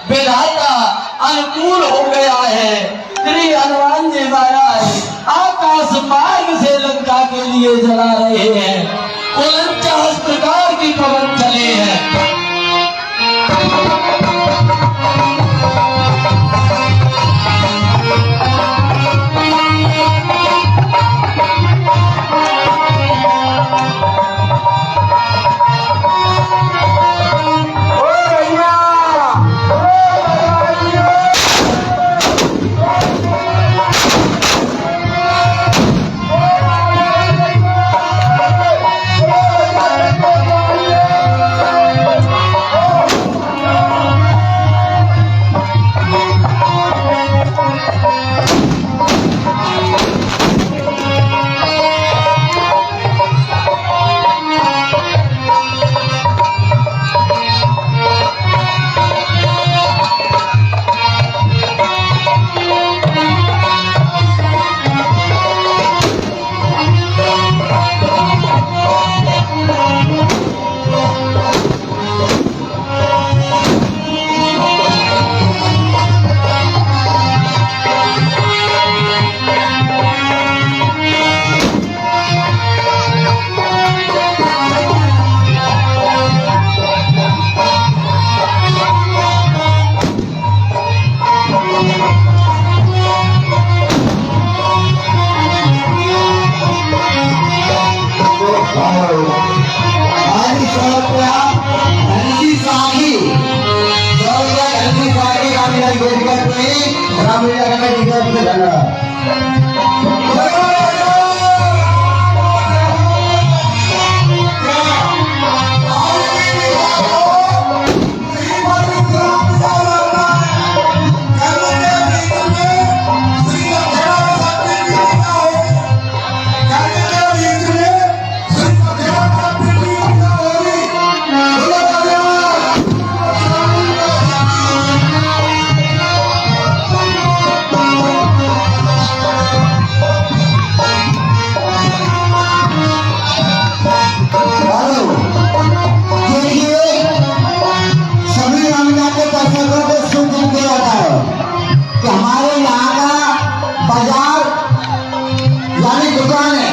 विधाता अनुकूल हो गया है। श्री हनुमान जी महाराज आकाश मार्ग से लंका के लिए जला रहे हैं। 49 प्रकार की पवन चले हैं। आज 100 रुपया धनजी सागी 100 रुपया धनजी सागी रामलीला गेट करते हैं रामलीला का टिकट पे धन्यवाद। हमारे यहाँ का बाजार यानी दुकान है,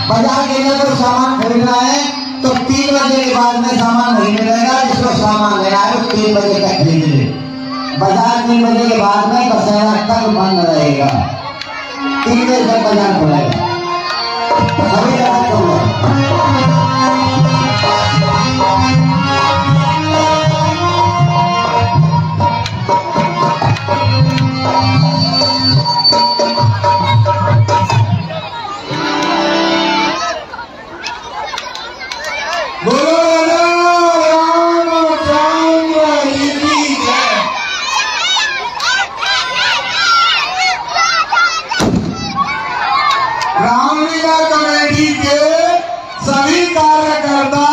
बाजार के लिए कोई सामान खरीदना है तो 3 बजे के बाद में सामान नहीं मिलेगा। जिसको सामान लेना है 3 बजे तक खरीद ले। बाजार 3 बजे के बाद में दशहरा तक बंद रहेगा, 3 बजे तक बाजार खुलेगा। सभी जगह खुलेगा। रामलीला कमेटी के सभी कार्यकर्ता